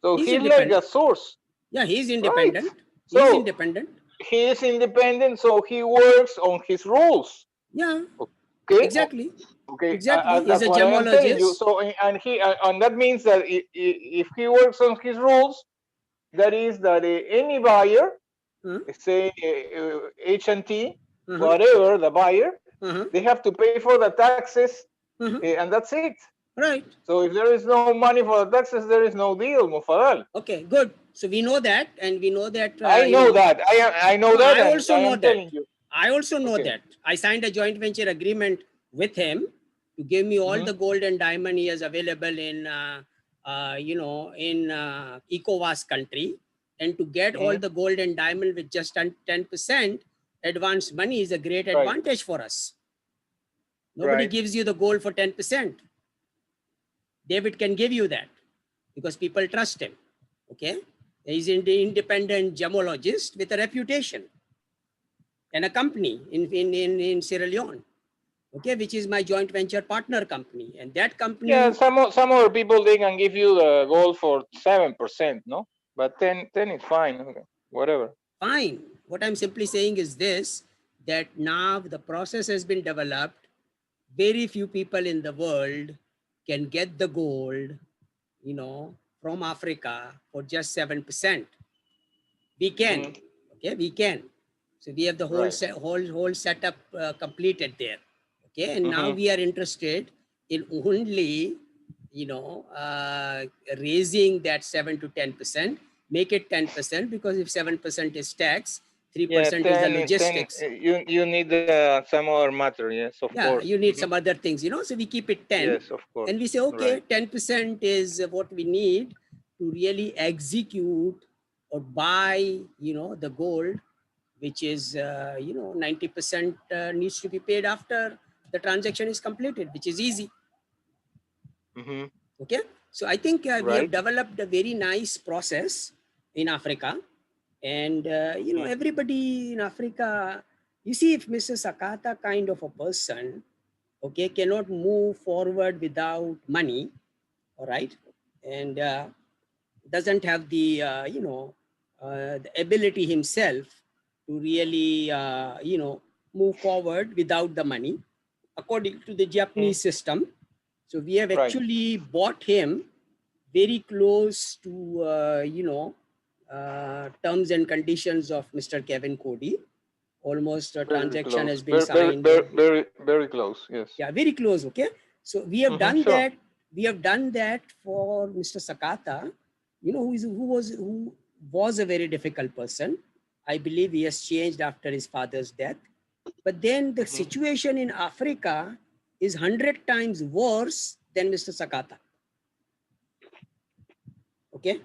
So
He's
he's like a
independent.
source,
Yeah, he's
right?
independent. He's
So
independent.
he is independent, so he works on his rules.
Yeah,
Okay,
exactly.
okay,
Exactly. He's
that's
a
what I am telling you.
gemologist.
So and that means that if he works on his rules, that is that any buyer, say H&T, whatever the buyer, they have to pay for the taxes, and that's it.
Right.
So if there is no money for the taxes, there is no deal, Mufadal.
Okay, good. So we know that, and we know that.
I know that. I know
No,
that,
I
and
also
I
know
am
that.
telling you.
I also know
Okay.
that. I signed a joint venture agreement with him to give me all the gold and diamond he has available in, in ECOWAS country, and to get all the gold and diamond with just 10% advance money is a great advantage for us. Nobody gives you the gold for 10%. David can give you that because people trust him. Okay, he's an independent gemologist with a reputation and a company in Sierra Leone, okay, which is my joint venture partner company, and that company.
Yeah, some other people, they can give you the gold for 7%, no, but 10 is fine. Okay. Whatever.
Fine. What I'm simply saying is this: that now the process has been developed. Very few people in the world can get the gold, from Africa for just 7%. We can,
Mm-hmm.
okay, we can. So we have the whole
Right.
whole setup completed there, okay. And now
Mm-hmm.
we are interested in only, you know, uh, raising that 7 to 10%, make it 10%, because if 7% is tax, three
Yeah,
percent is the
10.
logistics.
You need some other matter. Yes, of
Yeah,
course.
you need
Mm-hmm.
some other things, so we keep it 10,
Yes, of course.
and we say, okay,
Right.
10% is what we need to really execute or buy, the gold, which is, 90% needs to be paid after the transaction is completed, which is easy.
Mm-hmm.
Okay. So I think we have
Right.
developed a very nice process in Africa. And,
Mm-hmm.
everybody in Africa, you see, if Mr. Sakata kind of a person, okay, cannot move forward without money, all right, and doesn't have the, the ability himself to really, move forward without the money, according to the
Mm-hmm.
Japanese system. So we have
Right.
actually bought him very close to, terms and conditions of Mr. Kevin Cody. Almost a
Very
transaction
close.
has been
Very, very,
signed.
very, very, very close. Yes.
Yeah, very close. Okay. So we have
Mm-hmm.
done
Sure.
that. We have done that for Mr. Sakata, who was a very difficult person. I believe he has changed after his father's death. But then the
Mm-hmm.
situation in Africa is 100 times worse than Mr. Sakata. Okay.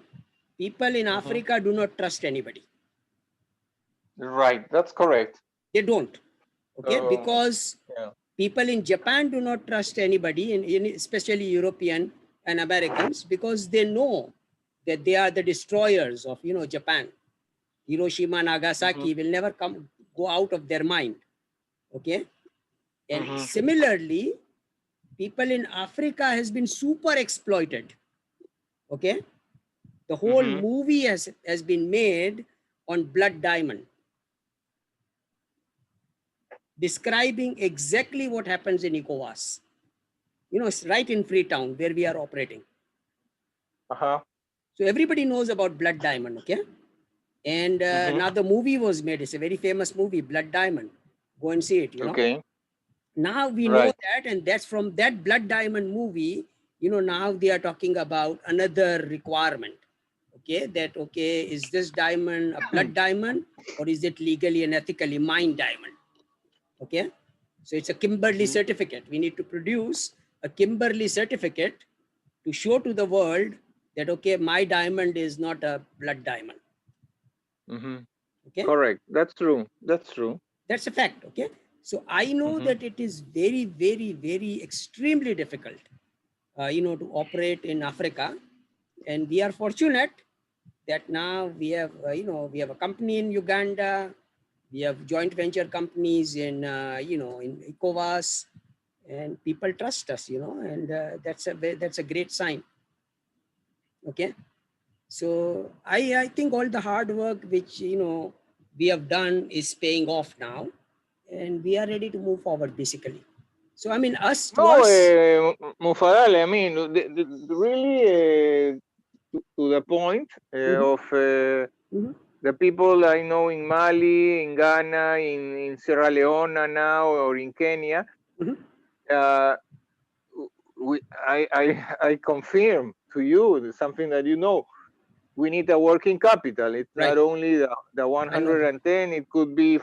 People in
Mm-hmm.
Africa do not trust anybody.
Right. That's correct.
They don't. Okay.
Um,
Because
yeah.
people in Japan do not trust anybody, especially European and Americans, because they know that they are the destroyers of, Japan. Hiroshima,
Mm-hmm.
Nagasaki will never go out of their mind. Okay. And
Mm-hmm.
similarly, people in Africa has been super exploited. Okay. The whole
Mm-hmm.
movie has been made on Blood Diamond, describing exactly what happens in ECOWAS. It's right in Freetown where we are operating.
Uh-huh.
So everybody knows about Blood Diamond, okay? And
Mm-hmm.
now the movie was made. It's a very famous movie, Blood Diamond. Go and see it.
Okay.
Now we know
Right.
that, and that's from that Blood Diamond movie, now they are talking about another requirement. Okay, that, okay, is this diamond a blood diamond, or is it legally and ethically mined diamond? Okay. So it's a Kimberley
Mm-hmm.
certificate. We need to produce a Kimberley certificate to show to the world that, okay, my diamond is not a blood diamond.
Mm-hmm.
Okay.
Correct. That's true. That's true.
That's a fact. Okay. So I know
Mm-hmm.
that it is very, very, very extremely difficult, to operate in Africa. And we are fortunate that now we have, we have a company in Uganda. We have joint venture companies in, in ECOWAS, and people trust us, and that's a great sign. Okay. So I think all the hard work which, we have done is paying off now, and we are ready to move forward basically. So I mean, us to
No,
us.
Mufadale, I mean, really, to the point
Mhm,
of
mhm,
the people I know in Mali, in Ghana, in Sierra Leone now, or in Kenya,
mhm.
uh, I confirm to you something that you know. We need a working capital. It's not
Right.
only the
I know that.
110, it could be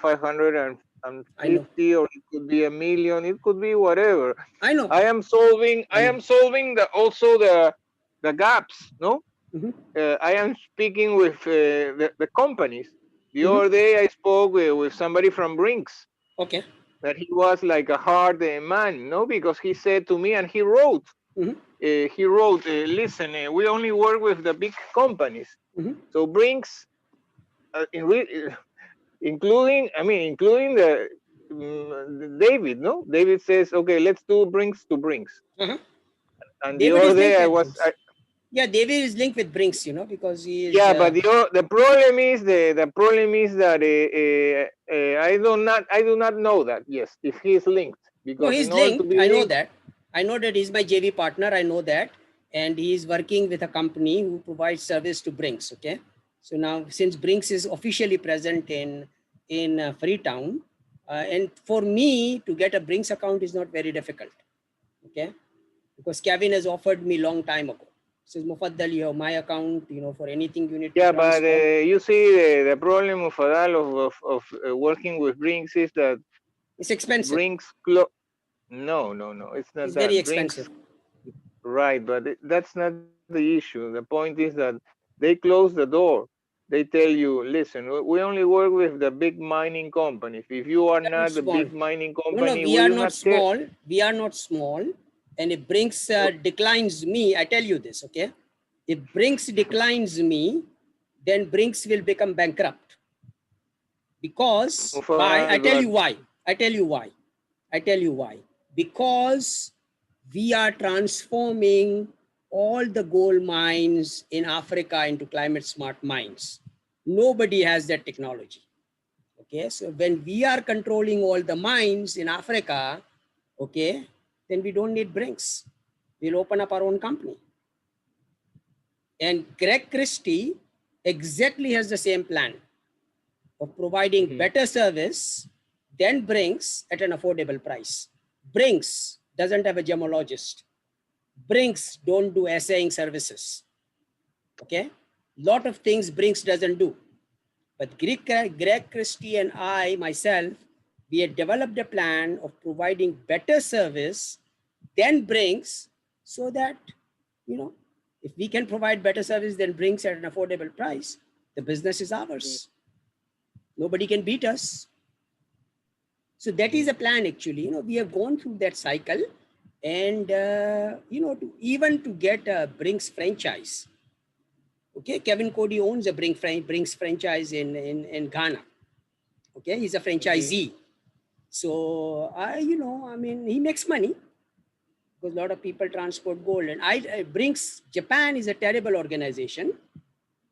I know.
550, or it could be a million, it could be whatever.
I know.
I
I know.
am solving also the gaps, no?
Mhm,
I am speaking with the companies. The
mhm.
other day I spoke with somebody from Brinks,
Okay.
that he was like a hard man, no? Because he said to me, and
Mhm,
he wrote, listen, we only work with the big companies.
mhm,
So Brinks, including David, no? David says, okay, let's do Brinks to Brinks.
uh-huh.
And the
David
other
is linked
day
with Brinks. Yeah, David is linked with Brinks, because he is.
yeah, but the problem is the problem is that I do not know that. Yes, if he is linked,
No,
because
he's
in order to
linked.
be
I know
linked,
that. I know that he's my JV partner. I know that. And he's working with a company who provides service to Brinks. Okay. So now, since Brinks is officially present in Freetown, and for me to get a Brinks account is not very difficult. Okay. Because Kevin has offered me long time ago. Says, Mufaddal, you have my account, for anything you need to
Yeah, but
transfer.
you see, the problem of Adal of working with Brinks is that
It's expensive.
Brinks no, it's not
It's very
that. Brinks,
expensive.
right, but that's not the issue. The point is that they close the door. They tell you, listen, we only work with the big mining companies. If you are
We are not
not the
small.
big mining
No,
company,
we
we
are
do
not
not care.
small. We are not small. And if Brinks declines me, I tell you this, okay? If Brinks declines me, then Brinks will become bankrupt. Because why? I
Mufadal,
tell
but
you why. I tell you why. I tell you why. Because we are transforming all the gold mines in Africa into climate smart mines. Nobody has that technology. Okay, so when we are controlling all the mines in Africa, okay, then we don't need Brinks. We'll open up our own company. And Greg Christie exactly has the same plan of providing
Mhm.
better service than Brinks at an affordable price. Brinks doesn't have a gemologist. Brinks don't do assaying services. Okay, lot of things Brinks doesn't do. But Greg Christie and I, myself, we had developed a plan of providing better service than Brinks, so that, if we can provide better service than Brinks at an affordable price, the business is
Mhm.
ours. Nobody can beat us. So that is
Mhm.
a plan actually. We have gone through that cycle, and, even to get a Brinks franchise. Okay, Kevin Cody owns a Brinks franchise in Ghana. Okay, he's a
Mhm.
franchisee. So he makes money because a lot of people transport gold. And I Brinks Japan is a terrible organization.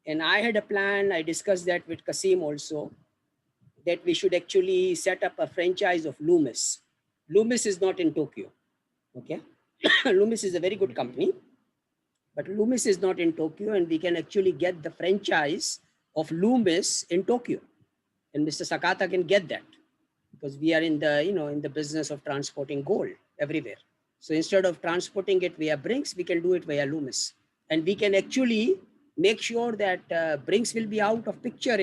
And I had a plan, I discussed that with Kasim also, that we should actually set up a franchise of Loomis. Loomis is not in Tokyo. Okay. Loomis is a very good
Mhm.
company, but Loomis is not in Tokyo, and we can actually get the franchise of Loomis in Tokyo. And Mr. Sakata can get that, because we are in the business of transporting gold everywhere. So instead of transporting it via Brinks, we can do it via Loomis, and we can actually make sure that Brinks will be out of picture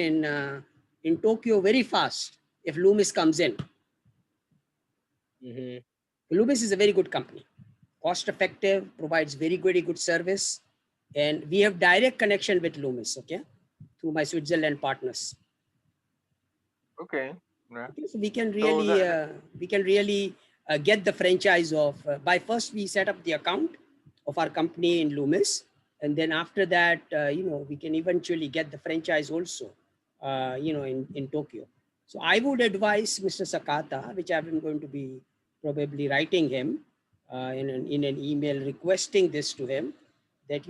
in Tokyo very fast if Loomis comes in.
Mhm.
Loomis is a very good company, cost effective, provides very good service, and we have direct connection with Loomis. Okay, through my Switzerland partners.
Okay. Yeah.
Okay, so
So
we can really get the franchise of by first we set up the account of our company in Loomis, and then after that we can eventually get the franchise also in Tokyo. So I would advise Mr. Sakata, which I'm going to be probably writing him in an email requesting this to him, that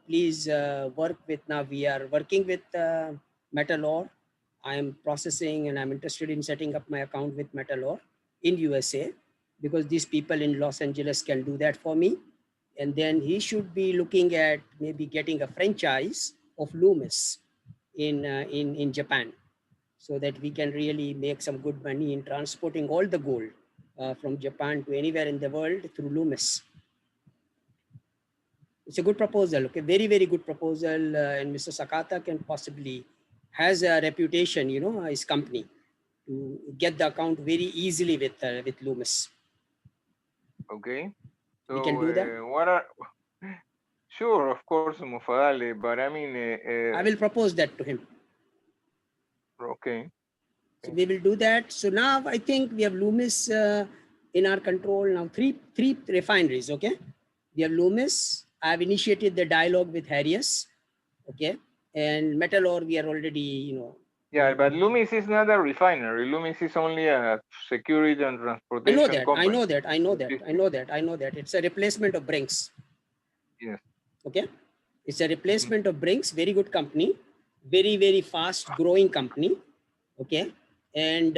please work with, now we are working with Metalor. I am processing and I'm interested in setting up my account with Metalor in USA, because these people in Los Angeles can do that for me. And then he should be looking at maybe getting a franchise of Loomis in Japan, so that we can really make some good money in transporting all the gold from Japan to anywhere in the world through Loomis. It's a good proposal. Okay, very good proposal, and Mr. Sakata can possibly has a reputation, his company, to get the account very easily with Loomis.
okay.
We can
So
do that.
what are sure, of course, Mufadali, but I mean,
I will propose that to him.
okay.
So
Okay.
we will do that. So now I think we have Loomis in our control now. Three refineries. Okay, we have Loomis. I have initiated the dialogue with Harrius. Okay, and Metalor we are already
Yeah, but Loomis is not a refinery. Loomis is only a security and
I know
transportation
that. I
company,
know that. I know that. I
logistics.
know that. I know that. It's a replacement of Brinks.
Yes.
Okay. It's a
Mhm.
replacement of Brinks. Very good company. Very fast growing company. Okay. And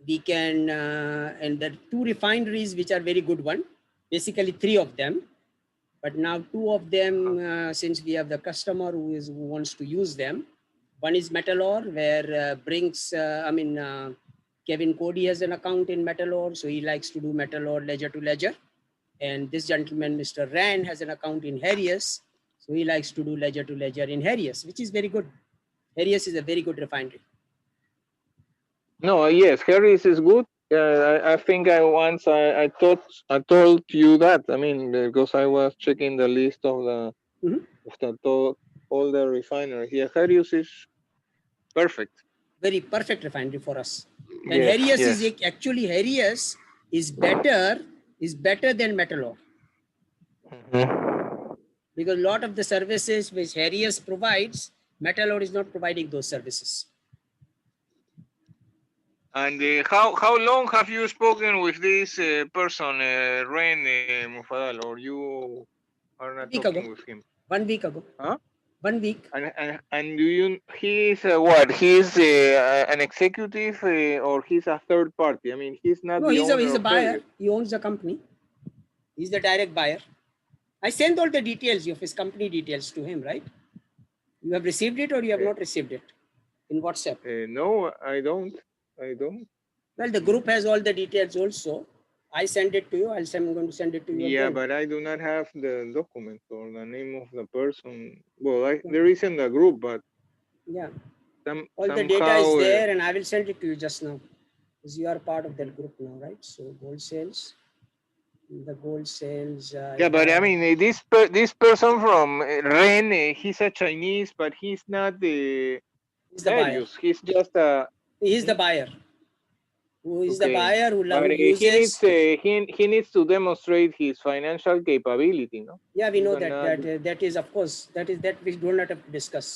we can, and the two refineries, which are very good one, basically three of them, but now two of them, since we have the customer who wants to use them. One is Metalor, where Kevin Cody has an account in Metalor, so he likes to do Metalor ledger to ledger. And this gentleman, Mr. Rand, has an account in Harrius, so he likes to do ledger to ledger in Harrius, which is very good. Harrius is a very good refinery.
No, yes, Harris is good. I think I told you that. I mean, because I was checking the list of all the refineries. Yeah, Harris is perfect.
Very perfect refinery for us. And
Yes,
Harrius is
yes.
actually, Harrius is better than Metalor,
Mhm.
because a lot of the services which Harrius provides, Metalor is not providing those services.
And how long have you spoken with this person, Ren Mufadal, or you are not
A week ago.
talking with him?
1 week ago.
Huh?
1 week.
And do you? He's what? He's an executive, or he's a third party? I mean, he's not
No,
the
he's
owner
a
of
buyer.
Helios.
He owns the company. He's the direct buyer. I sent all the details of his company details to him, right? You have received it or you have
Uh,
not received it in WhatsApp?
no, I don't. I don't.
Well, the group has all the details also. I send it to you. I'm going to send it to you
Yeah,
again.
but I do not have the document or the name of the person. Well,
Yeah.
there is in the group, but
Yeah.
some
All the data is
somehow.
there, and I will send it to you just now, because you are part of that group now, right? So gold sales, the gold sales, I
Yeah, but I
have.
mean, this person from Ren, he's a Chinese, but he's not the
He's the buyer.
Helios. He's just a.
He is
Hmm?
the buyer. Who is the
Okay,
buyer
but
who
he needs
uses?
he needs to demonstrate his financial capability. No,
Yeah, we
you
know that
cannot.
that is, of course, that we do not have to discuss.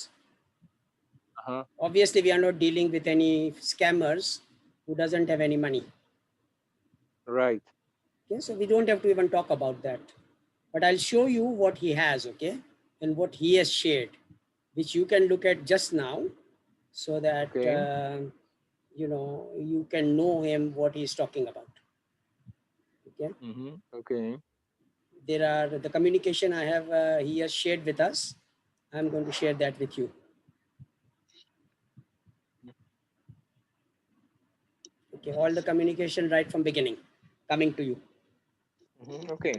Uh-huh.
Obviously, we are not dealing with any scammers who doesn't have any money.
Right.
Okay, so we don't have to even talk about that. But I'll show you what he has, okay, and what he has shared, which you can look at just now, so that
Okay.
you can know him what he's talking about. Okay,
Mm-hmm. Okay.
there are the communication I have. He has shared with us. I'm going to share that with you. Okay, all the communication right from beginning, coming to you,
Mm-hmm. Okay.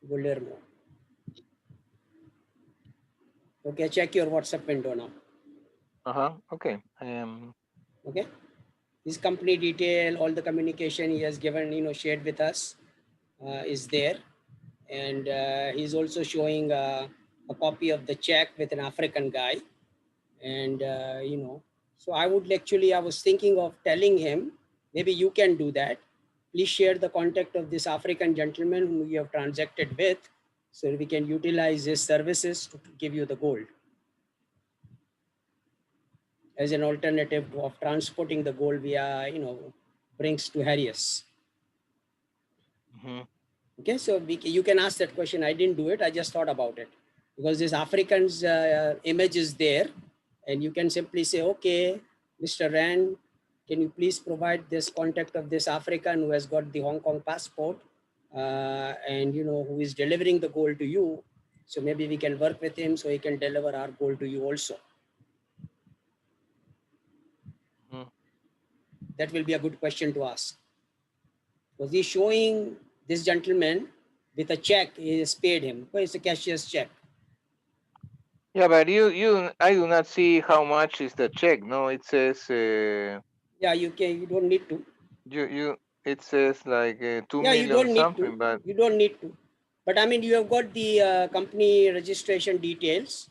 Guillermo. Okay, check your WhatsApp window now.
Uh-huh. Okay.
Okay, his company detail, all the communication he has given, shared with us, is there. And he's also showing a copy of the check with an African guy. And so I was thinking of telling him, maybe you can do that. Please share the contact of this African gentleman whom you have transacted with, so we can utilize his services to give you the gold as an alternative of transporting the gold via, brings to Harrius.
Mm-hmm.
Okay, so you can ask that question. I didn't do it. I just thought about it, because this African's image is there, and you can simply say, okay, Mr. Rand, can you please provide this contact of this African who has got the Hong Kong passport, and who is delivering the gold to you? So maybe we can work with him so he can deliver our gold to you also.
Mm-hmm.
That will be a good question to ask, because he's showing this gentleman with a check. He has paid him. Well, it's a cashier's check.
Yeah, but I do not see how much is the check. No, it says
Yeah, you can. You don't need to.
you it says like two
Yeah, you
million
don't need to.
something, but
You don't need to. But I mean, you have got the company registration details,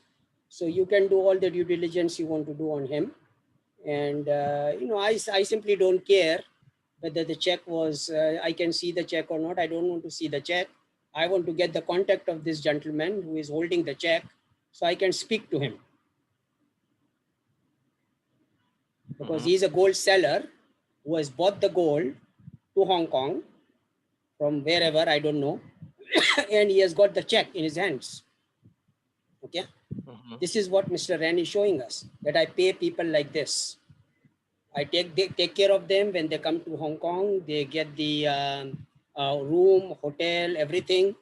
so you can do all the due diligence you want to do on him. And I simply don't care whether the check was. I can see the check or not. I don't want to see the check. I want to get the contact of this gentleman who is holding the check, so I can speak to him, because
mm-hmm.
he is a gold seller who has bought the gold to Hong Kong from wherever, I don't know, and he has got the check in his hands. Okay,
Mm-hmm.
this is what Mr. Ren is showing us, that I pay people like this. I take care of them when they come to Hong Kong. They get the room, hotel, everything.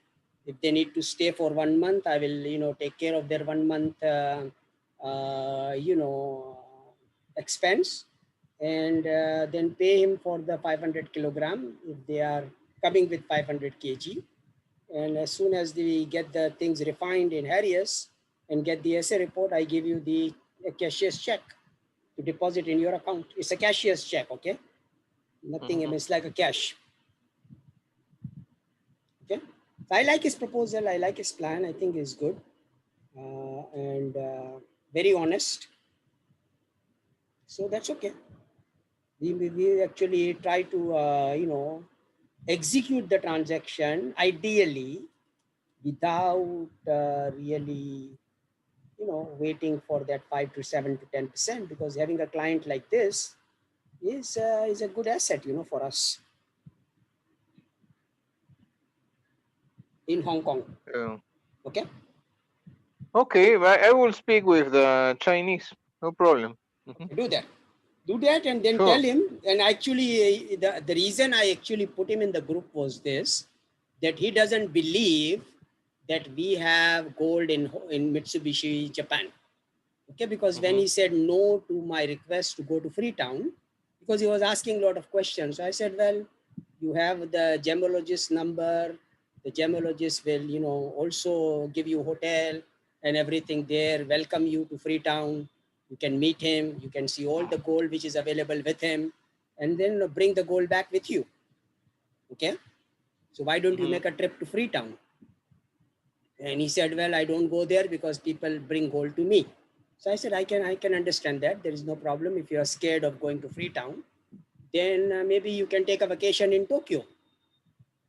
If they need to stay for 1 month, I will, take care of their 1 month, expense, and then pay him for the 500 kilogram if they are coming with 500 kg. And as soon as we get the things refined in Harriers and get the essay report, I give you the cashier's check to deposit in your account. It's a cashier's check, okay? Nothing, I mean, it's like a cash. Okay. So I like his proposal. I like his plan. I think it's good and very honest. So that's okay. We actually try to, execute the transaction ideally without really, waiting for that 5 to 7 to 10%, because having a client like this is a good asset, for us in Hong Kong.
Yeah.
Okay.
Okay, I will speak with the Chinese. No problem.
Okay, do that and then tell
Sure.
him. And actually the reason I actually put him in the group was this, that he doesn't believe that we have gold in Mitsubishi Japan. Okay, because when he said no to my request to go to Freetown, because he was asking a lot of questions, so I said, well, you have the gemologist number. The gemologist will, also give you hotel and everything there, welcome you to Freetown. You can meet him. You can see all the gold which is available with him, and then bring the gold back with you. Okay, so why don't you make a trip to Freetown? And he said, well, I don't go there because people bring gold to me. So I said, I can understand that. There is no problem. If you are scared of going to Freetown, then maybe you can take a vacation in Tokyo.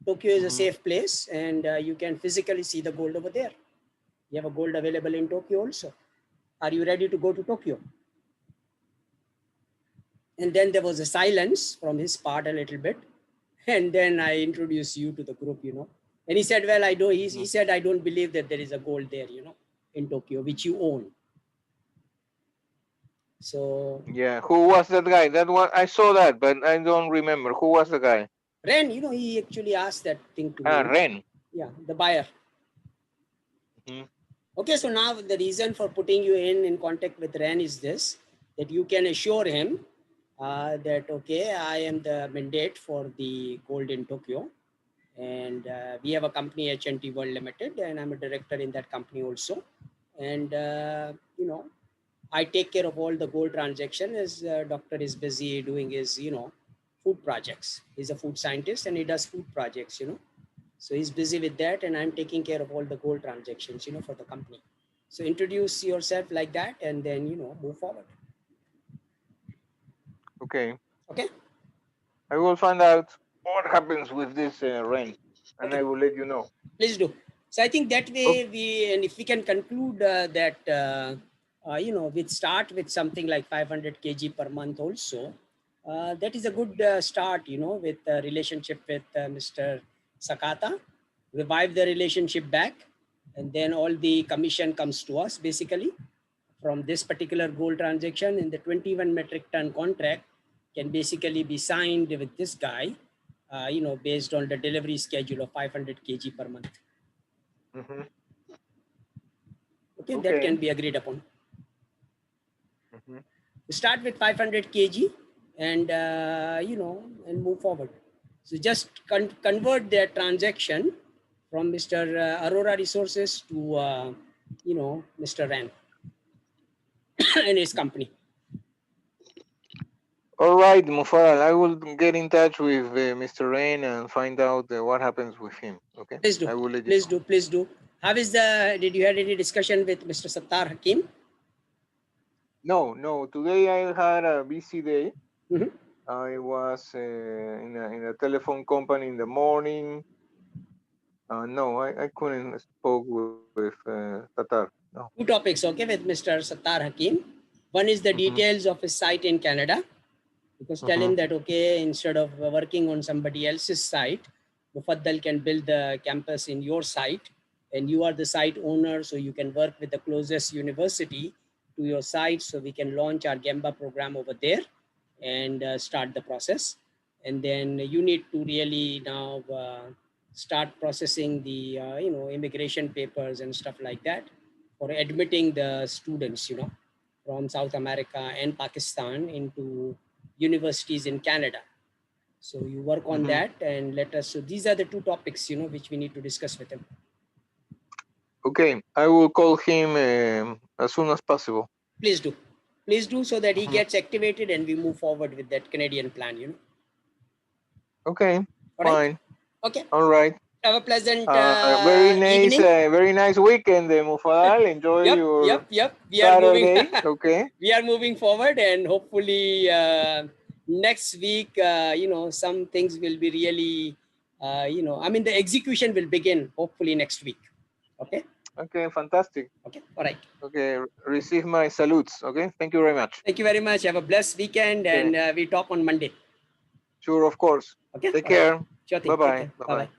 Tokyo is a safe place, and you can physically see the gold over there. You have a gold available in Tokyo also. Are you ready to go to Tokyo? And then there was a silence from his part a little bit. And then I introduced you to the group, And he said, well, I don't, he said, I don't believe that there is a gold there, in Tokyo, which you own. So
Yeah, who was that guy? That one I saw that, but I don't remember. Who was the guy?
Ren, he actually asked that thing to
Ah,
me.
Ren.
Yeah, the buyer. Okay, so now the reason for putting you in contact with Ren is this, that you can assure him that, okay, I am the mandate for the gold in Tokyo. And we have a company, HNT World Limited, and I'm a director in that company also. And, I take care of all the gold transaction as doctor is busy doing his, food projects. He's a food scientist and he does food projects, So he's busy with that, and I'm taking care of all the gold transactions, for the company. So introduce yourself like that, and then, move forward.
Okay.
Okay.
I will find out what happens with this Ren, and
Okay.
I will let you know.
Please do. So I think that way and if we can conclude that, we'd start with something like 500 kg per month also. That is a good start, with the relationship with Mr. Sakata. Revive the relationship back, and then all the commission comes to us basically from this particular gold transaction. In the 21 metric ton contract can basically be signed with this guy, based on the delivery schedule of 500 kg per month. Okay, that can be agreed upon. Start with 500 kg and, and move forward. So just convert their transaction from Mr. Aurora Resources to, Mr. Ran and his company.
All right, Mufaral, I will get in touch with Mr. Rain and find out what happens with him. Okay,
Please do.
I will let you
Please
know.
do. Please do. Did you had any discussion with Mr. Sattar Hakim?
No. Today I had a busy day.
Mm-hmm.
I was in a telephone company in the morning. No, I couldn't spoke with Tatar. No.
Two topics, okay, with Mr. Sattar Hakim. One is the details of his site in Canada, because tell him that, okay, instead of working on somebody else's site, Mufaddal can build the campus in your site, and you are the site owner, so you can work with the closest university to your site, so we can launch our Gemba program over there. and start the process. And then you need to really now start processing the immigration papers and stuff like that for admitting the students, from South America and Pakistan into universities in Canada. So you work on
Mhm.
that and let us. So these are the two topics, which we need to discuss with him.
Okay, I will call him as soon as possible.
Please do, so that he
Mhm.
gets activated and we move forward with that Canadian plan.
Okay,
All right.
fine.
Okay.
All right.
Have a pleasant evening.
Very nice weekend, Mufadal. Enjoy your
Yep. We are moving.
Saturday. Okay.
We are moving forward, and hopefully next week, some things will be really, I mean, the execution will begin hopefully next week. Okay.
Okay, fantastic.
Okay. All right.
Okay, receive my salutes. Okay, thank you very much.
Thank you very much. Have a blessed weekend,
Okay,
and we talk on Monday.
sure, of course.
Okay.
Take
All right.
care.
Sure thing.
Bye
Take
bye.
care.
Bye
Bye
bye.
bye.